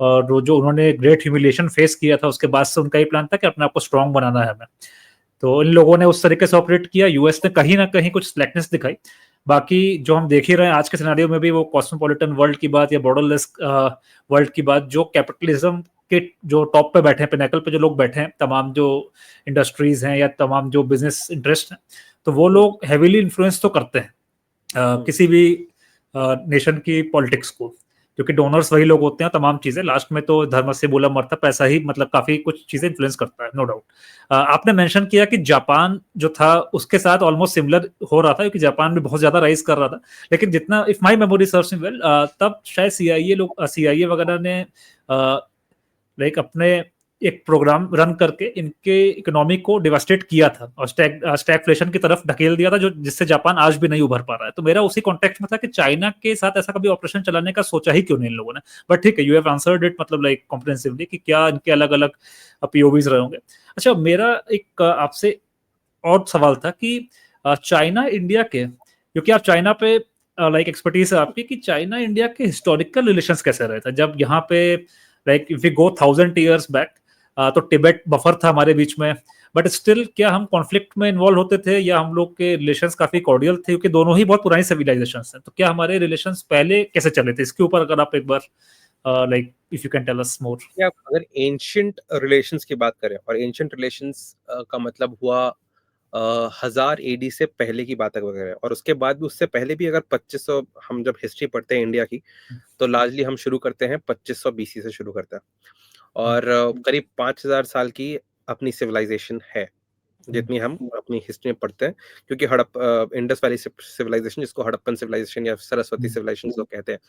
और जो उन्होंने ग्रेट ह्यूमिलिएशन फेस किया था उसके बाद से उनका ही प्लान था कि अपने आप को स्ट्रांग बनाना है हमें। तो इन लोगों ने उस तरीके से ऑपरेट किया। यूएस ने कहीं ना कहीं कुछ स्लैकनेस दिखाई। बाकी जो हम देख ही रहे हैं आज के सिनेरियो में भी, वो कॉस्मोपॉलिटन वर्ल्ड की बात या बॉर्डरलेस वर्ल्ड की बात, जो कैपिटलिज्म के जो टॉप पे बैठे हैं, पिनेकल पे जो लोग बैठे हैं, तमाम जो इंडस्ट्रीज हैं या तमाम जो बिजनेस इंटरेस्ट हैं, तो वो लोग हेवीली इन्फ्लुएंस तो करते हैं किसी भी नेशन की पॉलिटिक्स को, क्योंकि डोनर्स वही लोग होते हैं। तमाम चीजें लास्ट में तो धर्म से बोला मरता, पैसा ही मतलब काफी कुछ चीजें इन्फ्लुएंस करता है, नो डाउट। आपने मेंशन किया कि जापान जो था उसके साथ ऑलमोस्ट सिमिलर हो रहा था, क्योंकि जापान भी बहुत ज्यादा राइज कर रहा था। लेकिन जितना, if my memory serves me well, तब शायद सीआईए वगैरह ने लाइक अपने एक प्रोग्राम रन करके इनके इकोनॉमी को डिवास्टेट किया था और स्टैगफ्लेशन की तरफ ढकेल दिया था, जो जिससे जापान आज भी नहीं उभर पा रहा है। तो मेरा उसी कॉन्टेक्स्ट में था कि चाइना के साथ ऐसा कभी ऑपरेशन चलाने का सोचा ही क्यों नहीं इन लोगों ने। बट ठीक है, यू हैव आंसर्ड इट, मतलब लाइक कॉम्प्रिहेंसिवली, कि क्या इनके अलग अलग पीओवीज रहे होंगे। अच्छा, मेरा एक आपसे और सवाल था कि चाइना इंडिया के, क्योंकि आप चाइना पे लाइक एक्सपर्टीज है आपकी, कि चाइना इंडिया के हिस्टोरिकल रिलेशंस कैसे रहे थे जब यहाँ पे, like if we go 1000 years back, तो तिब्बत बफर था हमारे बीच में, बट स्टिल क्या हम कॉन्फ्लिक्ट में इन्वॉल्व होते थे, या हम लोग के रिलेशंस काफी कॉर्डियल थे, क्योंकि दोनों ही बहुत पुरानी सिविलाइजेशंस हैं। तो क्या हमारे रिलेशंस पहले कैसे चले थे, इसके ऊपर अगर आप एक बार Like if you can tell us more. कि आप अगर एंशियंट रिलेशंस की बात करें, और एंशियंट रिलेशंस का मतलब हुआ 1000 एडी से पहले की बात वगैरह, और उसके बाद भी, उससे पहले भी अगर 2500, हम जब हिस्ट्री पढ़ते हैं इंडिया की, तो लार्जली हम शुरू करते हैं 2500 बीसी से शुरू करते हैं, और करीब 5000 साल की अपनी सिविलाइजेशन है, जितनी हम अपनी हिस्ट्री में पढ़ते हैं, क्योंकि इंडस वैली सिविलाइजेशन, जिसको हड़प्पन सिविलाइजेशन या सरस्वती सिविलाइजेशन लोग कहते हैं,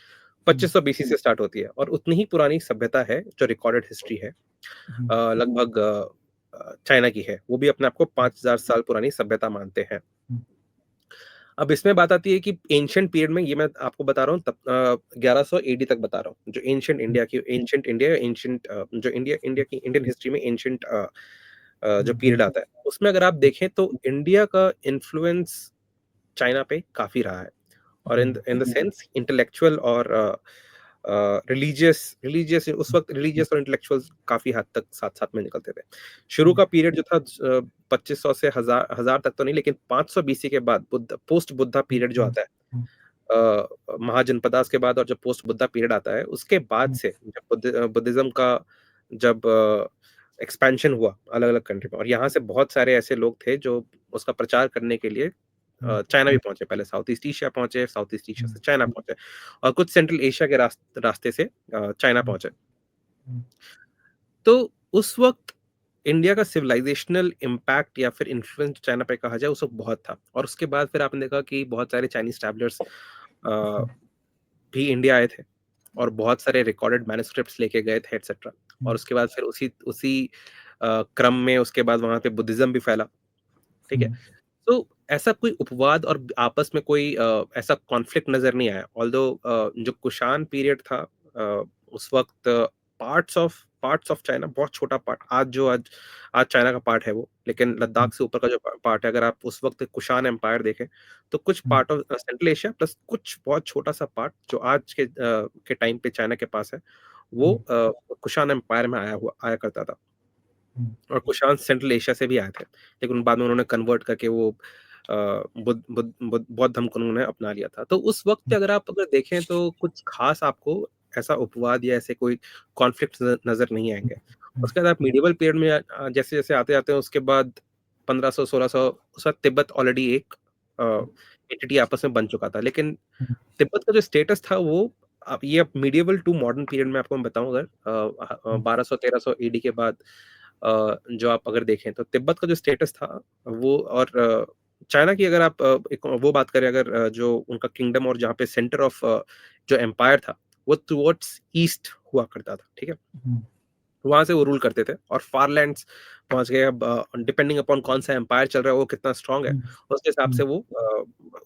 2500 बीसी से स्टार्ट होती है, और उतनी ही पुरानी सभ्यता है जो रिकॉर्डेड हिस्ट्री है, लगभग चाइना की है, वो भी अपने आप को 5000 साल पुरानी सभ्यता मानते हैं। अब इसमें बात आती है कि एंशियंट पीरियड में, ये मैं आपको बता रहा हूँ तब 1100 एडी तक बता रहा हूँ, जो एंशियंट इंडिया की, एंशियंट इंडिया, एंशियंट जो इंडिया की इंडियन हिस्ट्री में एंशियंट जो पीरियड आता है, उसमें अगर आप देखें तो इंडिया का इन्फ्लुएंस चाइना पे काफी रहा है, और इन द सेंस इंटेलेक्चुअल और रिलीजियस, उस वक्त रिलीजियस और इंटेलेक्चुअल काफी हद तक साथ साथ में निकलते थे। शुरू का पीरियड जो था 2500 से हजार तक तो नहीं, लेकिन 500 बीसी के बाद पोस्ट बुद्धा पीरियड जो आता है, महाजनपदास के बाद, और जब पोस्ट बुद्धा पीरियड आता है, उसके बाद से जब बुद्धिज्म का जब एक्सपेंशन हुआ अलग अलग कंट्री में, और यहाँ से बहुत सारे ऐसे लोग थे जो उसका प्रचार करने के लिए चाइना भी पहुंचे, पहले साउथ ईस्ट एशिया पहुंचे, साउथ ईस्ट एशिया से चाइना पहुंचे, और कुछ सेंट्रल एशिया के रास्ते से चाइना पहुंचे। तो उस वक्त इंडिया का सिविलाइजेशनल इम्पैक्ट या फिर इन्फ्लुएंस चाइना पे कहा जाए, उस वक्त बहुत था, और उसके बाद फिर आपने देखा कि बहुत सारे चाइनीज ट्रैवलर्स भी इंडिया आए थे, और बहुत सारे रिकॉर्डेड मैन्युस्क्रिप्ट्स लेके गए थे एटसेट्रा, और उसके बाद फिर उसी क्रम में उसके बाद वहां पे बुद्धिज्म भी फैला, ठीक है। तो ऐसा कोई उपवाद और आपस में कोई ऐसा कॉन्फ्लिक्ट नजर नहीं आया, ऑल्दो जो कुषाण पीरियड था, उस वक्त पार्ट्स ऑफ चाइना, बहुत छोटा पार्ट, आज चाइना का पार्ट है वो, लेकिन लद्दाख से ऊपर का जो पार्ट है, अगर आप उस वक्त कुषाण एम्पायर देखें, तो कुछ part of central Asia plus कुछ बहुत छोटा सा पार्ट जो आज के टाइम पे चाइना के पास है, वो कुषाण एम्पायर में आया करता था, और कुषाण सेंट्रल एशिया से भी आए थे, लेकिन बाद में उन्होंने कन्वर्ट करके वो बौद्ध धर्म को उन्होंने अपना लिया था। तो उस वक्त अगर देखें तो कुछ खास आपको ऐसा उपवाद या ऐसे कोई कॉन्फ्लिक्ट नजर नहीं आएंगे। उसके बाद आप मिडिवल पीरियड में जैसे जैसे आते जाते हैं, उसके बाद 1500 1600, उस वक्त तिब्बत ऑलरेडी एक एंटिटी आपस में बन चुका था, लेकिन तिब्बत का जो स्टेटस था वो, अब मिडिवल टू मॉडर्न पीरियड में आपको मैं बताऊं, अगर 1200 1300 एडी के बाद जो आप अगर देखें तो तिब्बत का जो स्टेटस था वो, और चाइना की अगर आप एक वो बात करें, अगर जो उनका किंगडम और जहाँ पे सेंटर ऑफ जो एम्पायर था, वो टुवर्ड्स ईस्ट हुआ करता था, ठीक है, वहां से वो रूल करते थे, और फारलैंड्स पहुंच गए। अब डिपेंडिंग अपॉन कौन सा एम्पायर चल रहा है, वो कितना स्ट्रांग है, उसके हिसाब से वो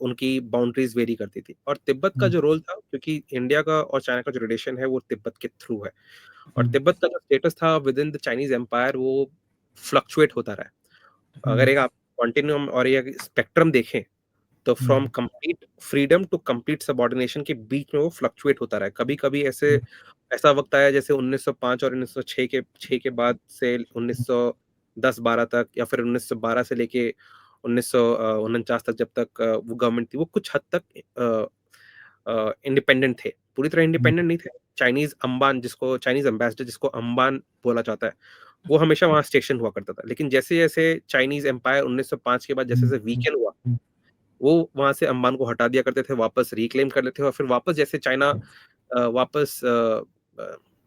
उनकी बाउंड्रीज वेरी करती थी। और तिब्बत का जो रोल था, क्योंकि इंडिया का और चाइना का जो रिलेशन है वो तिब्बत के थ्रू है, और तिब्बत का जो स्टेटस था within the Chinese empire, वो फ्लक्चुएट होता रहा है। अगर एक आप कॉन्टिन्यूम और एक स्पेक्ट्रम देखें, तो from complete freedom to complete subordination के बीच में वो फ्लक्चुएट होता रहा है। कभी कभी ऐसा वक्त आया, जैसे 1905 और 1906 के बाद से 1910-12 तक, या फिर 1912 से लेके 1949 तक, जब तक वो गवर्नमेंट थी, वो कुछ हद तक इंडिपेंडेंट थे, पूरी तरह इंडिपेंडेंट नहीं थे। चाइनीज एम्बेसडर जिसको अंबान बोला जाता है, वो हमेशा वहां स्टेशन हुआ करता था। लेकिन जैसे जैसे चाइनीज एम्पायर 1905 के बाद जैसे जैसे वीकेंड हुआ, वो वहां से अंबान को हटा दिया करते थे, वापस रिक्लेम कर लेते थे, और फिर वापस जैसे चाइना वापस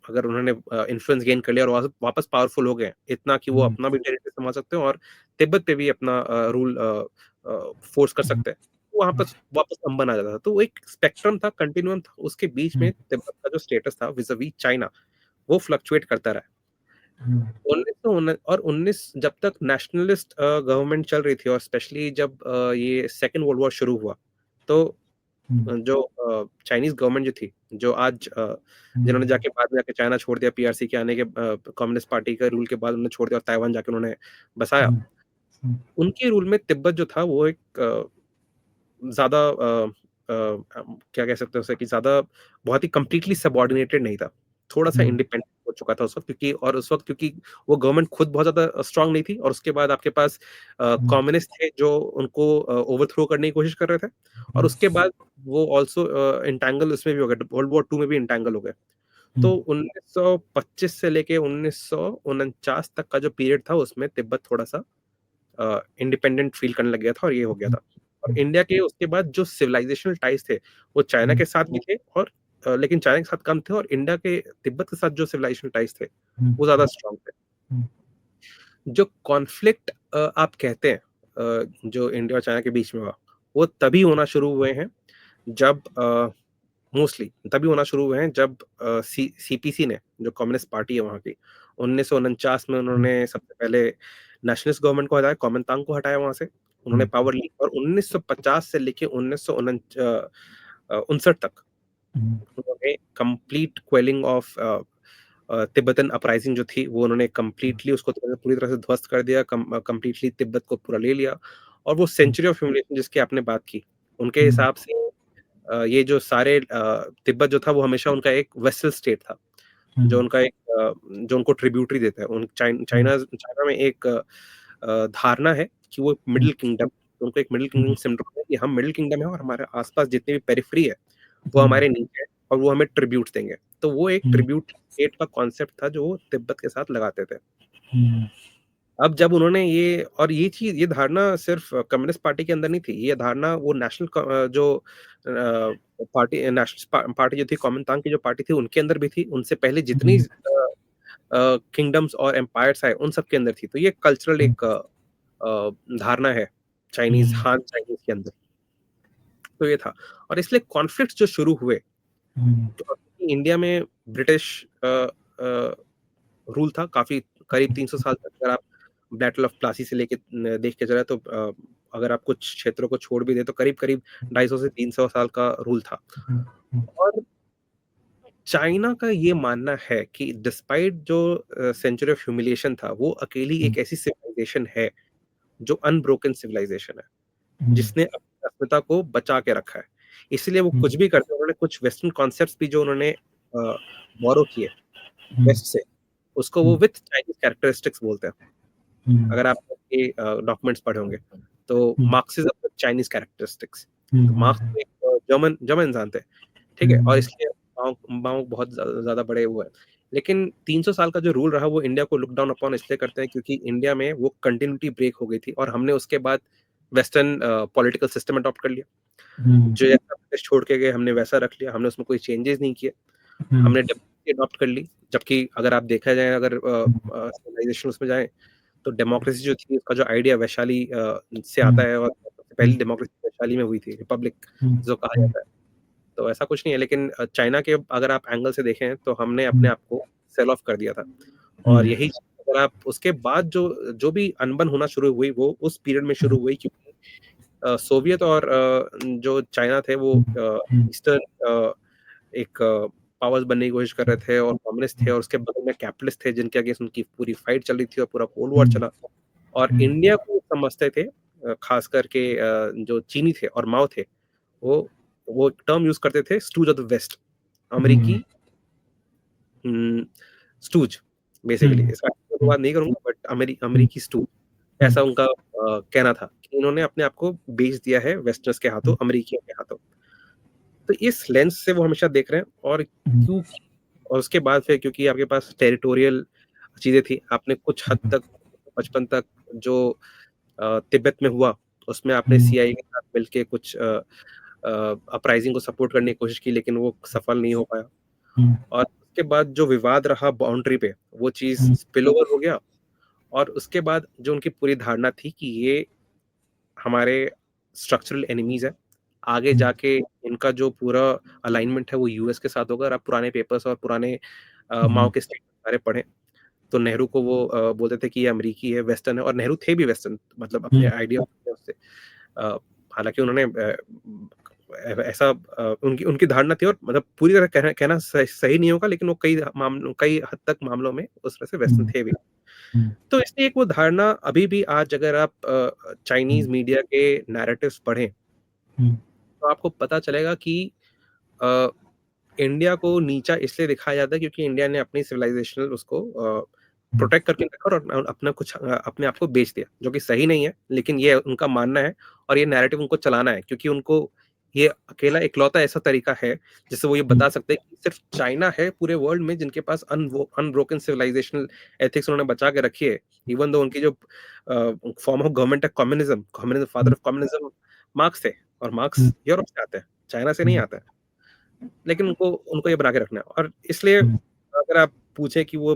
अगर उन्होंने इन्फ्लुएंस गेन कर लिया और वापस पावरफुल हो गए इतना कि वो अपना भी टेरिटरी संभाल सकते हैं और तिब्बत पे भी अपना रूल फोर्स कर सकते हैं, वहां पर वापस अंबन आ जाता था। तो वो एक स्पेक्ट्रम था, कंटिन्यूम था, उसके बीच में तिब्बत का जो स्टेटस था विज़-अ-वी चाइना, वो फ्लक्चुएट करता रहा। 1919 जब तक नेशनलिस्ट गवर्नमेंट चल रही थी, और स्पेशली जब ये सेकेंड वर्ल्ड वॉर शुरू हुआ, तो जो चाइनीज गवर्नमेंट जो थी, जो आज जिन्होंने जाके बाद में जाके चाइना छोड़ दिया, पीआरसी के आने के कम्युनिस्ट पार्टी के रूल के बाद उन्होंने छोड़ दिया और ताइवान जाके उन्होंने बसाया, उनके रूल में तिब्बत जो था वो एक ज्यादा क्या कह सकते हैं उसे, कि ज्यादा बहुत ही कंप्लीटली सबऑर्डिनेटेड नहीं था, थोड़ा सा इंडिपेंडेंट हो चुका था उस वक्त, क्योंकि वो गवर्नमेंट खुद बहुत ज्यादा स्ट्रांग नहीं थी, और उसके बाद आपके पास कम्युनिस्ट थे जो उनको ओवरथ्रो करने की कोशिश कर रहे थे, और उसके बाद वो ऑल्सो इंटैंगल उसमें भी हो गए, वर्ल्ड वॉर 2 में भी इंटैंगल हो गए। तो हम्म, 1925 से लेके 1949 तक का जो पीरियड था उसमें तिब्बत थोड़ा सा इंडिपेंडेंट फील करने लग गया था और ये हो गया हम्म, था। और इंडिया के उसके बाद जो सिविलाइजेशनल टाइज थे वो चाइना हम्म, के साथ भी थे और लेकिन चाइना के साथ कम थे, और इंडिया के तिब्बत के साथ जो सिविलाइजेशनल टाइज थे हम्म, वो ज्यादा स्ट्रांग थे। हम्म, जो कॉन्फ्लिक्ट आप कहते हैं जो इंडिया और चाइना के बीच में हुआ, वो तभी होना शुरू हुए हैं जब मोस्टली तभी होना शुरू हुए हैं जब सीपीसी ने, जो कम्युनिस्ट पार्टी है वहाँ की, 1949 में हम्म, उन्होंने सबसे पहले नेशनलिस्ट गवर्नमेंट को हटाया, कॉमिंतांग को हटाया वहां से, उन्होंने हम्म, पावर ली, और 1950 से लेके 1959 तक हम्म, उन्होंने कंप्लीट क्वेलिंग ऑफ तिब्बतन अपराइजिंग जो थी वो उन्होंने कंप्लीटली उसको पूरी तरह से ध्वस्त कर दिया, कंप्लीटली तिब्बत को पूरा ले लिया। और वो सेंचुरी ऑफ ह्यूमिलिएशन जिसकी आपने बात की, उनके हम्म, हिसाब से ये जो सारे तिब्बत जो था वो हमेशा उनका एक वेसल स्टेट था, जो हम्म, उनका एक जो उनको ट्रिब्यूटरी देता है। हम्म, चाइना चाइना में एक धारणा है कि वो हम्म, मिडिल किंगडम, उनको एक मिडिल किंगडम सिंड्रोम है कि हम मिडिल किंगडम है और हमारे आसपास जितनी भी पेरिफेरी है वो हम्म, हमारे नीचे है और वो हमें ट्रिब्यूट देंगे। तो वो एक हम्म, ट्रिब्यूट स्टेट का कॉन्सेप्ट था जो वो तिब्बत के साथ लगाते थे। हम्म, अब जब उन्होंने ये, और ये चीज, ये धारणा सिर्फ कम्युनिस्ट पार्टी के अंदर नहीं थी, ये धारणा वो नेशनल जो पार्टी, नेशनल पार्टी जो थी, कॉमिंतांग की जो पार्टी थी उनके अंदर भी थी, उनसे पहले जितनी हम्म, किंगडम्स और एम्पायर्स आए उन सब के अंदर थी। तो ये कल्चरल हम्म, एक धारणा है चाइनीज, हम्म, हान चाइनीज के अंदर। तो ये था, और इसलिए कॉन्फ्लिक्ट जो शुरू हुए, हम्म, तो इंडिया में ब्रिटिश रूल था काफी, करीब 300 साल तक। अगर आप बैटल ऑफ प्लासी से लेके देख के चले तो अगर आप कुछ क्षेत्रों को छोड़ भी दे तो करीब करीब 250 से 300 साल का रूल था। हम्म, और चाइना का ये मानना है कि डिस्पाइट जो सेंचुरी ऑफ ह्यूमिलिएशन था, वो अकेली हम्म, एक ऐसी सिविलाइजेशन है जो अनब्रोकन सिविलाइजेशन है, हम्म, जिसने अपनी अस्मिता को बचा के रखा है। इसलिए वो हम्म, कुछ भी करते हैं, उन्होंने कुछ वेस्टर्न कॉन्सेप्ट्स भी जो उन्होंने बोरो किए हम्म, वेस्ट से, उसको वो हम्म, विथ चाइनीज कैरेक्टरिस्टिक्स बोलते हैं। हम्म, अगर आप ये डॉक्यूमेंट्स पढ़े होंगे तो हम्म, मार्क्सिज्म विद चाइनीज कैरेक्टरिस्टिक्स, तो हम्म, मार्क्स तो एक जर्मन जर्मन इंसान थे, ठीक है, और हम्म, इसलिए माओ माओ बहुत ज्यादा बड़े हुए हैं। लेकिन 300 साल का जो रूल रहा वो इंडिया को लुक डाउन अपॉन इसलिए करते हैं क्योंकि इंडिया में वो कंटिन्यूटी ब्रेक हो गई थी और हमने उसके बाद वेस्टर्न पॉलिटिकल सिस्टम अडॉप्ट कर लिया। हम्म, जो जैसा ब्रिटिश छोड़ के गए हमने वैसा रख लिया, हमने उसमें कोई चेंजेस नहीं किए, हम्म, हमने डेमोक्रेसी अडॉप्ट कर ली। जबकि अगर आप देखा जाए, अगर हम्म, सिविलाइजेशन उसमें जाए, तो डेमोक्रेसी जो थी उसका जो आइडिया वैशाली से आता हम्म, है, और सबसे पहली डेमोक्रेसी वैशाली में हुई थी, रिपब्लिक हम्म, जो कहा हम्म, जाता है। तो ऐसा कुछ नहीं है, लेकिन चाइना के अगर आप एंगल से देखें तो हमने अपने हम्म, आप को सेल ऑफ कर दिया था। और हम्म, यही चीज़ अगर आप उसके बाद जो जो भी अनबन होना शुरू हुई वो उस पीरियड में शुरू हुई, क्योंकि सोवियत और जो चाइना थे वो हम्म, ईस्टर्न एक पावर्स बनने की कोशिश कर रहे थे, और कम्युनिस्ट थे, और उसके बगल में कैपिटलिस्ट थे जिनके अगेंस्ट उनकी पूरी फाइट चल रही थी और पूरा कोल्ड वॉर हम्म, चला। और हम्म, इंडिया को समझते थे, खास करके जो चीनी थे और माओ थे, वो वो टर्म यूज करते थे, स्टूज ऑफ द वेस्ट, हम्म, अमेरिकी स्टूज, बेसिकली हम्म, इसका हम्म, अनुवाद नहीं करूंगा, बट हम्म, अमेरिकी स्टूज, हम्म, ऐसा उनका कहना था कि इन्होंने अपने आप को बेच दिया है वेस्टर्न्स के हाथों, अमेरिकियों के हाथों। तो इस लेंस से वो हमेशा देख रहे हैं। और हम्म, क्यों, और उसके बाद फिर क्योंकि आपके पास टेरिटोरियल चीजें थी, आपने कुछ हद तक 55 तक जो तिब्बत में हुआ, उसमें आपने हम्म, सीआईए के साथ मिलके कुछ अपराइजिंग को सपोर्ट करने की कोशिश की, लेकिन वो सफल नहीं हो पाया। हम्म, और उसके बाद जो विवाद रहा बाउंड्री पे, वो चीज हम्म, स्पिल ओवर हो गया। और उसके बाद जो उनकी पूरी धारणा थी कि ये हमारे स्ट्रक्चरल एनिमीज है, आगे हम्म, जाके इनका जो पूरा अलाइनमेंट है वो यूएस के साथ होगा। अगर आप पुराने पेपर्स और पुराने माओ हम्म, के स्टेटमेंट सारे पढ़ें, तो नेहरू को वो बोलते थे कि ये अमेरिकी है, वेस्टर्न है, और नेहरू थे भी वेस्टर्न, मतलब अपने हम्म, आइडिया उससे। हालांकि उन्होंने ऐसा उनकी उनकी धारणा थी, और मतलब पूरी तरह कहना सही नहीं होगा, लेकिन वो कई हद तक मामलों में उस तरह से वेस्टर्न हम्म, थे भी। हम्म, तो इसलिए एक वो धारणा अभी भी आज अगर आप चाइनीज हम्म, मीडिया के नैरेटिव्स पढ़ें हम्म, तो आपको पता चलेगा कि अ, इंडिया को नीचा इसलिए दिखाया जाता है क्योंकि इंडिया ने अपनी सिविलाइजेशनल उसको हम्म, प्रोटेक्ट करके रखा और अपना कुछ अपने आप को बेच दिया, जो कि सही नहीं है, लेकिन ये उनका मानना है और ये नैरेटिव उनको चलाना है, क्योंकि उनको ये अकेला इकलौता ऐसा तरीका है जिससे वो ये बता सकते हैं कि सिर्फ चाइना है पूरे वर्ल्ड में जिनके पास अनब्रोकन सिविलाइजेशनल एथिक्स उन्होंने बचा के रखी है, इवन दो उनकी जो फॉर्म ऑफ गवर्नमेंट है communism, communism father of communism marks थे, और मार्क्स यूरोप से आते हैं, चाइना से नहीं आता है, लेकिन उनको उनको ये बना के रखना है। और इसलिए अगर आप पूछे कि वो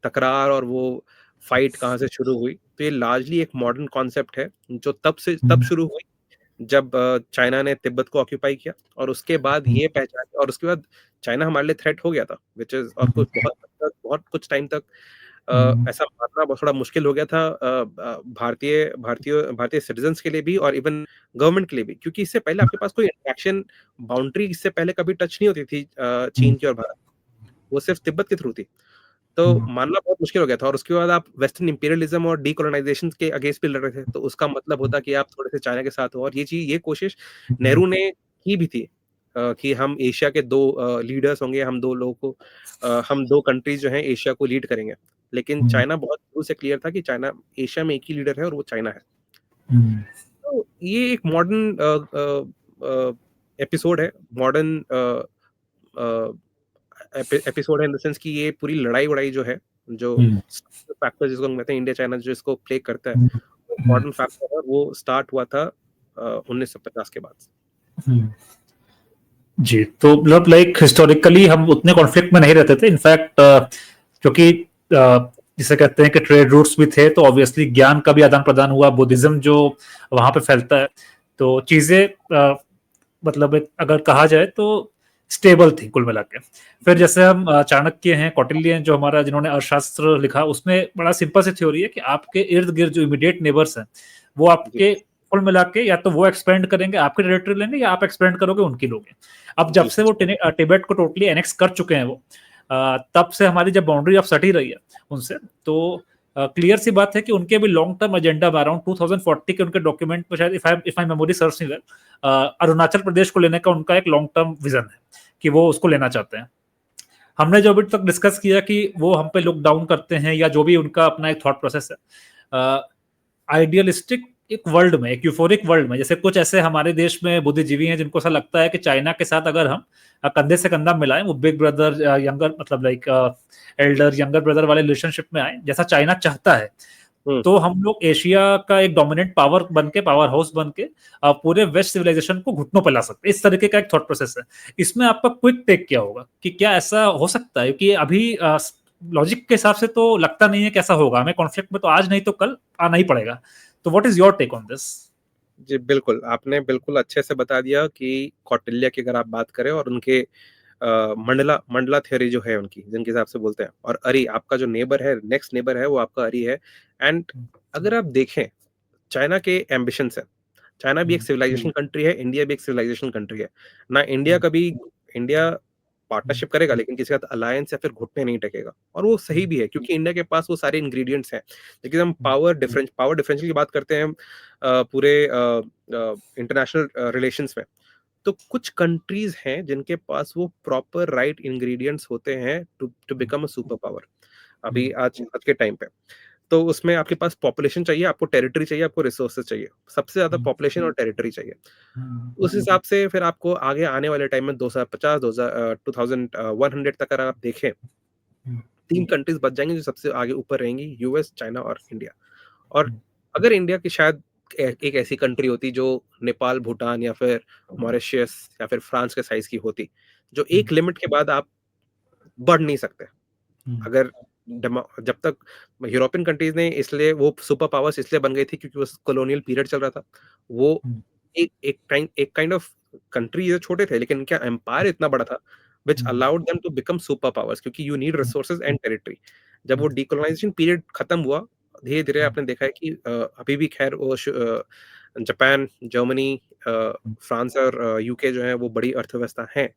टकरार और वो फाइट कहाँ से शुरू हुई, तो ये लार्जली एक मॉडर्न कॉन्सेप्ट है जो तब शुरू हुई जब चाइना ने तिब्बत को ऑक्यूपाई किया, और उसके बाद ये पहचान, और उसके बाद चाइना हमारे लिए थ्रेट हो गया था, विच इज, और कुछ बहुत कुछ टाइम तक ऐसा मानना बहुत थोड़ा मुश्किल हो गया था भारतीय भारतीय भारतीय सिटीजन्स के लिए भी, और इवन गवर्नमेंट के लिए भी, क्योंकि इससे पहले आपके पास कोई इंटरेक्शन बाउंड्री इससे पहले कभी टच नहीं होती थी चीन की और भारत, वो सिर्फ तिब्बत के थ्रू थी, तो मानना बहुत मुश्किल हो गया था। और उसके बाद आप वेस्टर्न इंपीरियलिज्म और डीकोलोनाइजेशन के अगेंस्ट भी लड़ रहे थे, तो उसका मतलब होता कि आप थोड़े से चाइना के साथ हो, और ये कोशिश नेहरू ने की भी थी कि हम एशिया के दो लीडर्स होंगे, हम दो लोगों को हम दो कंट्रीज जो हैं एशिया को लीड करेंगे, लेकिन चाइना बहुत शुरू से क्लियर था कि चाइना एशिया में एक ही लीडर है और वो चाइना है। तो ये एक मॉडर्न एपिसोड है, मॉडर्न एपिसोड है इन द सेंस कि ये पूरी लड़ाई जो है, जो फैक्टर जिसको हम कहते हैं इंडिया चाइना जो इसको प्ले करता है, मॉडर्न फैक्टर है, वो स्टार्ट हुआ था 1950 के बाद। जी, तो मतलब लाइक हिस्टोरिकली हम उतने कॉन्फ्लिक्ट में नहीं रहते थे, इनफैक्ट क्योंकि जिसे कहते हैं कि ट्रेड रूट्स भी थे, तो ऑब्वियसली ज्ञान का भी आदान प्रदान हुआ, बुद्धिज्म जो वहां पे फैलता है, तो चीजें मतलब अगर कहा जाए तो स्टेबल थी कुल मिला के। फिर जैसे हम चाणक्य हैं, कौटिल्य हैं, जो हमारा जिन्होंने अर्थशास्त्र लिखा, उसमें बड़ा सिंपल सी थ्योरी है कि आपके इर्द गिर्द जो इमीडिएट नेबर्स हैं वो आपके कुल मिला के या तो वो एक्सपेंड करेंगे, आपके टेरिटरी लेंगे, या आप एक्सपेंड करोगे उनकी लोगे। अब जब से वो टिबेट को टोटली एनेक्स कर चुके हैं वो, तब से हमारी जब बाउंड्री अब सटी रही है उनसे, तो क्लियर सी बात है कि उनके भी लॉन्ग टर्म एजेंडा में अराउंड 2040 के उनके डॉक्यूमेंट में शायद if my memory serves me well, Arunachal Pradesh को लेने का उनका एक लॉन्ग टर्म विजन है कि वो उसको लेना चाहते हैं। हमने जो अभी तक डिस्कस किया कि वो हम पे लुक डाउन करते हैं या जो भी उनका अपना एक थॉट प्रोसेस है, आइडियलिस्टिक एक वर्ल्ड में, एक यूफोरिक वर्ल्ड में, जैसे कुछ ऐसे हमारे देश में बुद्धिजीवी हैं जिनको ऐसा लगता है कि चाइना के साथ अगर हम कंधे से कंधा मिलाएं, वो बिग ब्रदर यंगर मतलब लाइक एल्डर यंगर ब्रदर वाले रिलेशनशिप में आए जैसा चाइना चाहता है, तो हम लोग एशिया का एक डोमिनेंट पावर बन के, पावर हाउस बन के पूरे वेस्ट सिविलाइजेशन को घुटनों पर ला सकते। इस तरीके का एक थॉट प्रोसेस है। इसमें आपका क्विक टेक क्या होगा कि क्या ऐसा हो सकता है? कि अभी लॉजिक के हिसाब से तो लगता नहीं है कि ऐसा होगा, हमें कॉन्फ्लिक्ट में तो आज नहीं तो कल आना ही पड़ेगा। तो what is your take on this? जी बिल्कुल, आपने बिल्कुल अच्छे से बता दिया कि कौटिल्य की अगर आप बात करें और उनके मंडला थ्योरी जो है उनकी, जिनके हिसाब से बोलते हैं, और अरी आपका जो नेबर है, नेक्स्ट नेबर है, वो आपका अरी है। एंड अगर आप देखें चाइना के एम्बिशंस है, चाइना भी एक सिविलाइजेशन कंट्री है, इंडिया भी एक सिविलाइजेशन कंट्री है ना। इंडिया पार्टनरशिप करेगा लेकिन किसी के साथ अलायंस या फिर घुटने नहीं टेकेगा, और वो सही भी है क्योंकि इंडिया के पास वो सारे इंग्रेडिएंट्स हैं। लेकिन हम पावर डिफरेंशियल की बात करते हैं, हम पूरे इंटरनेशनल रिलेशंस में, तो कुछ कंट्रीज हैं जिनके पास वो प्रॉपर राइट इंग्रेडिएंट्स होते हैं to become a super power. अभी आज आज के टाइम पे तो उसमें आपके पास पॉपुलेशन चाहिए, आपको टेरिटरी चाहिए, आपको रिसोर्सेज चाहिए, सबसे ज्यादा पॉपुलेशन और टेरिटरी चाहिए। उस हिसाब से फिर आपको आगे आने वाले टाइम में 2050 2100 तक अगर आप देखें, तीन कंट्रीज बच जाएंगे जो सबसे आगे ऊपर रहेंगी, यूएस, चाइना और इंडिया। और अगर इंडिया की शायद एक ऐसी कंट्री होती जो नेपाल, भूटान या फिर मॉरिशस या फिर फ्रांस के साइज की होती, जो एक लिमिट के बाद आप बढ़ नहीं सकते। अगर जब तक यूरोपियन कंट्रीज ने, इसलिए वो सुपर पावर्स इसलिए बन गई थी क्योंकि वो कॉलोनियल पीरियड चल रहा था। वो एक काइंड ऑफ कंट्री, ये छोटे थे लेकिन इनका एम्पायर इतना बड़ा था which allowed them to become super powers, क्योंकि you need resources and territory. जब वो डीकोलोनाइजेशन पीरियड खत्म हुआ, धीरे धीरे आपने देखा है कि अभी भी खैर वो जापान, जर्मनी, फ्रांस और यूके जो है वो बड़ी अर्थव्यवस्था है,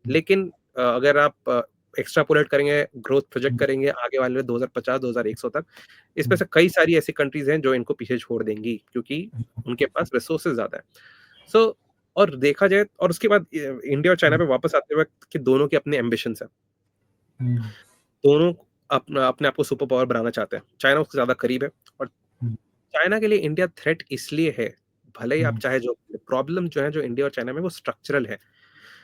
लेकिन अगर आप एक्स्ट्रापोलेट करेंगे, ग्रोथ प्रोजेक्ट करेंगे आगे वाले 2050 2100 तक, इसमें से कई सारी ऐसी कंट्रीज हैं जो इनको पीछे छोड़ देंगी क्योंकि उनके पास रिसोर्सेज ज्यादा है। सो और देखा जाए, और उसके बाद इंडिया और चाइना पे वापस आते हुए कि दोनों के अपने एम्बिशंस हैं, दोनों अपना अपने आप को सुपर पावर बनाना चाहते हैं। चाइना उसके ज्यादा करीब है, और चाइना के लिए इंडिया थ्रेट इसलिए है, भले ही आप चाहे जो प्रॉब्लम जो है जो इंडिया और चाइना में वो स्ट्रक्चरल है।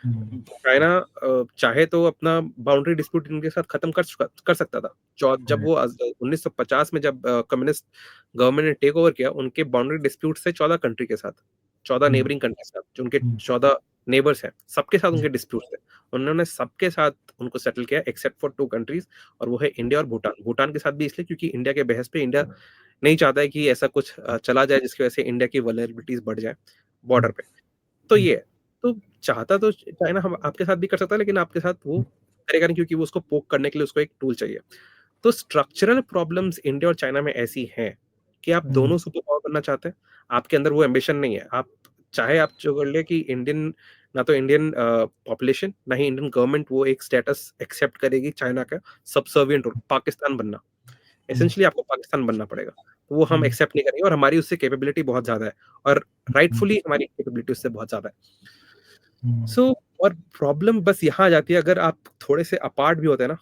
चाइना चाहे तो अपना बाउंड्री डिस्प्यूट इनके साथ खत्म कर सकता था। जब वो 1950 में जब कम्युनिस्ट गवर्नमेंट ने टेक ओवर किया, उनके बाउंड्री डिस्प्यूट से 14 कंट्री के साथ, 14 नेबरिंग कंट्री के साथ, जो उनके 14 नेबर्स हैं, सबके साथ उनके डिस्प्यूट थे। उन्होंने सबके साथ उनको सेटल किया एक्सेप्ट फॉर 2 कंट्रीज, और वो है इंडिया और भूटान। भूटान के साथ भी इसलिए क्योंकि इंडिया के बहस पे इंडिया नहीं चाहता है कि ऐसा कुछ चला जाए जिसकी वजह से इंडिया की वल्नरेबिलिटीज बढ़ जाए बॉर्डर पे। तो ये है। तो चाहता तो चाइना हम आपके साथ भी कर सकता है, लेकिन आपके साथ वो करेगा नहीं, क्योंकि वो उसको पोक करने के लिए उसको एक टूल चाहिए। तो स्ट्रक्चरल प्रॉब्लम्स इंडिया और चाइना में ऐसी हैं कि आप दोनों सुपर पावर बनना चाहते हैं, आपके अंदर वो एम्बिशन नहीं है। आप चाहे आप जो कर ले कि इंडियन, ना तो इंडियन पॉपुलेशन ना ही इंडियन गवर्नमेंट वो एक स्टेटस एक्सेप्ट करेगी चाइना का सबसर्विएंट रोल, पाकिस्तान बनना, एसेंशियली आपको पाकिस्तान बनना पड़ेगा। तो वो हम एक्सेप्ट नहीं करेंगे, और हमारी उससे कैपेबिलिटी बहुत ज्यादा है, और राइटफुली हमारी कैपेबिलिटी उससे बहुत ज्यादा है। सो और प्रॉब्लम बस यहाँ आ जाती है, अगर आप थोड़े से अपार्ट भी होते हैं ना,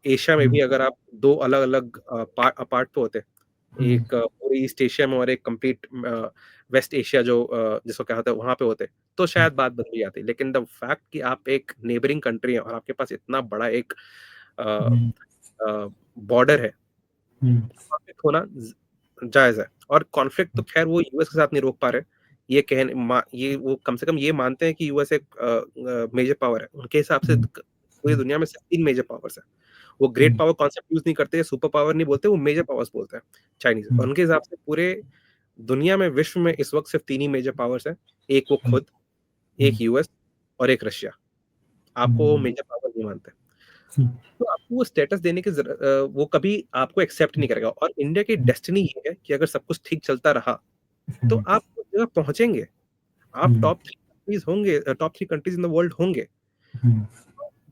एशिया में भी अगर आप 2 अलग-अलग अपार्ट पे होते, एक पूरी ईस्ट एशिया में और एक कंप्लीट वेस्ट एशिया जो जिसको क्या होता है वहाँ पे होते, तो शायद बात बदल ही जाती। लेकिन द फैक्ट कि आप एक नेबरिंग कंट्री है और आपके पास इतना बड़ा एक बॉर्डर है, कॉन्फ्लिक्ट होना जायज़ है। और कॉन्फ्लिक्ट तो खैर वो यूएस के साथ नहीं रोक पा रहे। ये वो कम से कम ये मानते हैं कि यूएस एक मेजर पावर है। उनके हिसाब से पूरी दुनिया में सिर्फ 3 मेजर पावर्स हैं। वो ग्रेट पावर कॉन्सेप्ट यूज़ नहीं करते, सुपर पावर नहीं बोलते, वो मेजर पावर्स बोलते हैं चाइनीज़। और उनके हिसाब से पूरे दुनिया में, विश्व में इस वक़्त सिर्फ 3 ही मेजर पावर्स हैं। एक वो खुद, एक यूएस और एक रशिया। आपको वो मेजर पावर नहीं मानते। तो आपको वो स्टेटस देने की वो कभी आपको एक्सेप्ट नहीं करेगा। और इंडिया की डेस्टिनी ये है कि अगर सब कुछ ठीक चलता रहा, तो आप उस जगह पहुँचेंगे। आप टॉप 3 कंट्रीज़ होंगे, top 3 countries in the world होंगे।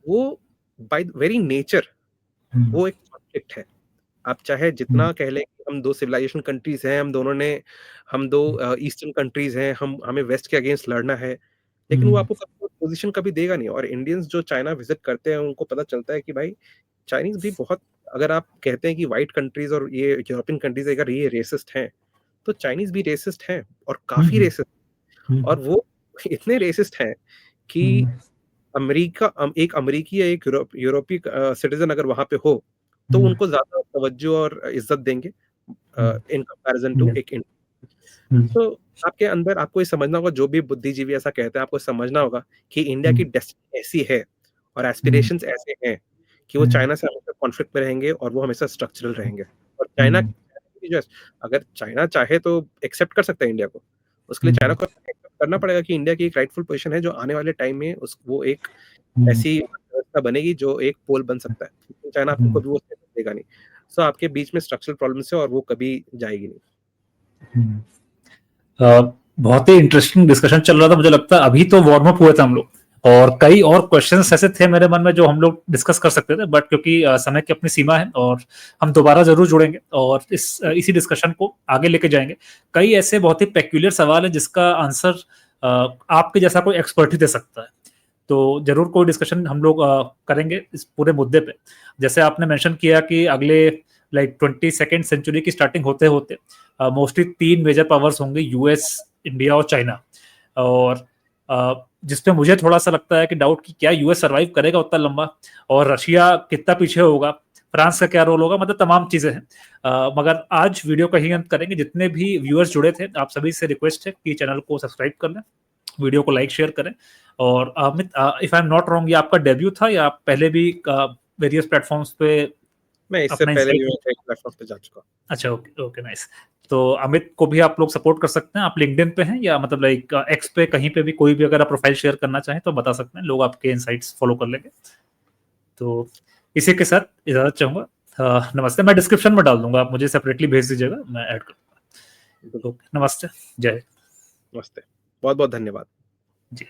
वो बाय वेरी नेचर वो एक कॉन्फ्लिक्ट है। आप चाहे जितना कह लें कि हम 2 सिविलाइजेशन कंट्रीज़ हैं, हम 2 ईस्टर्न कंट्रीज़ हैं, हमें वेस्ट के अगेंस्ट लड़ना है, लेकिन वो आपको कभी पोज़ीशन कभी देगा नहीं। और इंडियंस जो चाइना विज़िट करते हैं, उनको पता चलता है कि भाई चाइनीज़ भी बहुत, अगर आप कहते हैं कि व्हाइट कंट्रीज़ और ये यूरोपियन कंट्रीज़ अगर ये रेसिस्ट हैं, तो चाइनीज़ भी रेसिस्ट हैं, और काफ़ी रेसिस्ट। और वो इतने रेसिस्ट हैं कि एक अमेरिकी या एक यूरोपीय सिटीज़न अगर वहाँ पे हो, तो उनको ज़्यादा तवज्जो और इज़्ज़त देंगे इन कंपैरिज़न टू एक तो आपके अंदर आपको ये समझना होगा, जो भी बुद्धिजीवी ऐसा कहता है, आपको समझना होगा कि इंडिया की डेस्टिनी ऐसी है और एस्पिरेशंस ऐसे हैं कि वो चाइना से हमेशा कॉन्फ्लिक्ट में रहेंगे, और वो हमेशा स्ट्रक्चरल रहेंगे। और चाइना की जो, अगर चाइना चाहे तो एक्सेप्ट कर सकता है इंडिया को, उसके लिए चाइना को एक्सेप्ट करना पड़ेगा कि इंडिया की एक राइटफुल पोजीशन है, जो आने वाले टाइम में वो एक ऐसी व्यवस्था बनेगी जो एक पोल बन सकता है। लेकिन चाइना आपको कभी वो स्टेटस देगा नहीं। सो आपके बीच में स्ट्रक्चरल प्रॉब्लम्स है, और वो कभी जाएगी नहीं। बहुत ही इंटरेस्टिंग डिस्कशन चल रहा था। मुझे लगता है अभी तो वार्म अप हुए थे हम लोग, और कई और क्वेश्चंस ऐसे थे मेरे मन में जो हम लोग डिस्कस कर सकते थे, बट क्योंकि समय की अपनी सीमा है, और हम दोबारा जरूर जुड़ेंगे और इसी डिस्कशन को आगे लेके जाएंगे। कई ऐसे बहुत ही पेक्यूलियर सवाल है जिसका आंसर आपके जैसा कोई एक्सपर्ट ही दे सकता है। तो जरूर कोई डिस्कशन हम लोग करेंगे इस पूरे मुद्दे पे। जैसे आपने मेंशन किया कि अगले 22nd सेंचुरी की स्टार्टिंग होते होते मोस्टली 3 मेजर पावर्स होंगे, यूएस, इंडिया और चाइना। और जिसपे मुझे थोड़ा सा लगता है कि डाउट कि क्या यूएस सर्वाइव करेगा उतना लंबा, और रशिया कितना पीछे होगा, फ्रांस का क्या रोल होगा, मतलब तमाम चीजें हैं। मगर आज वीडियो का ही अंत करेंगे। जितने भी व्यूअर्स जुड़े थे, आप सभी से रिक्वेस्ट है कि चैनल को सब्सक्राइब कर लें, वीडियो को लाइक शेयर करें। और Amit, if I am not wrong, ये आपका डेब्यू था या आप पहले भी वेरियस प्लेटफॉर्म्स पे? मैं इससे पहले भी प्लेटफॉर्म्स पे जा चुका। अच्छा, ओके ओके, नाइस। तो अमित को भी आप लोग सपोर्ट कर सकते हैं। आप लिंक्डइन पे हैं या मतलब लाइक एक्स पे, कहीं पे भी कोई भी अगर आप प्रोफाइल शेयर करना चाहें तो बता सकते हैं, लोग आपके इनसाइट्स फॉलो कर लेंगे। तो इसी के साथ इजाजत चाहूंगा। नमस्ते। मैं डिस्क्रिप्शन में डाल दूंगा, आप मुझे सेपरेटली भेज दीजिएगा, मैं ऐड कर दूंगा। ओके, नमस्ते, जय। नमस्ते, बहुत बहुत धन्यवाद जी।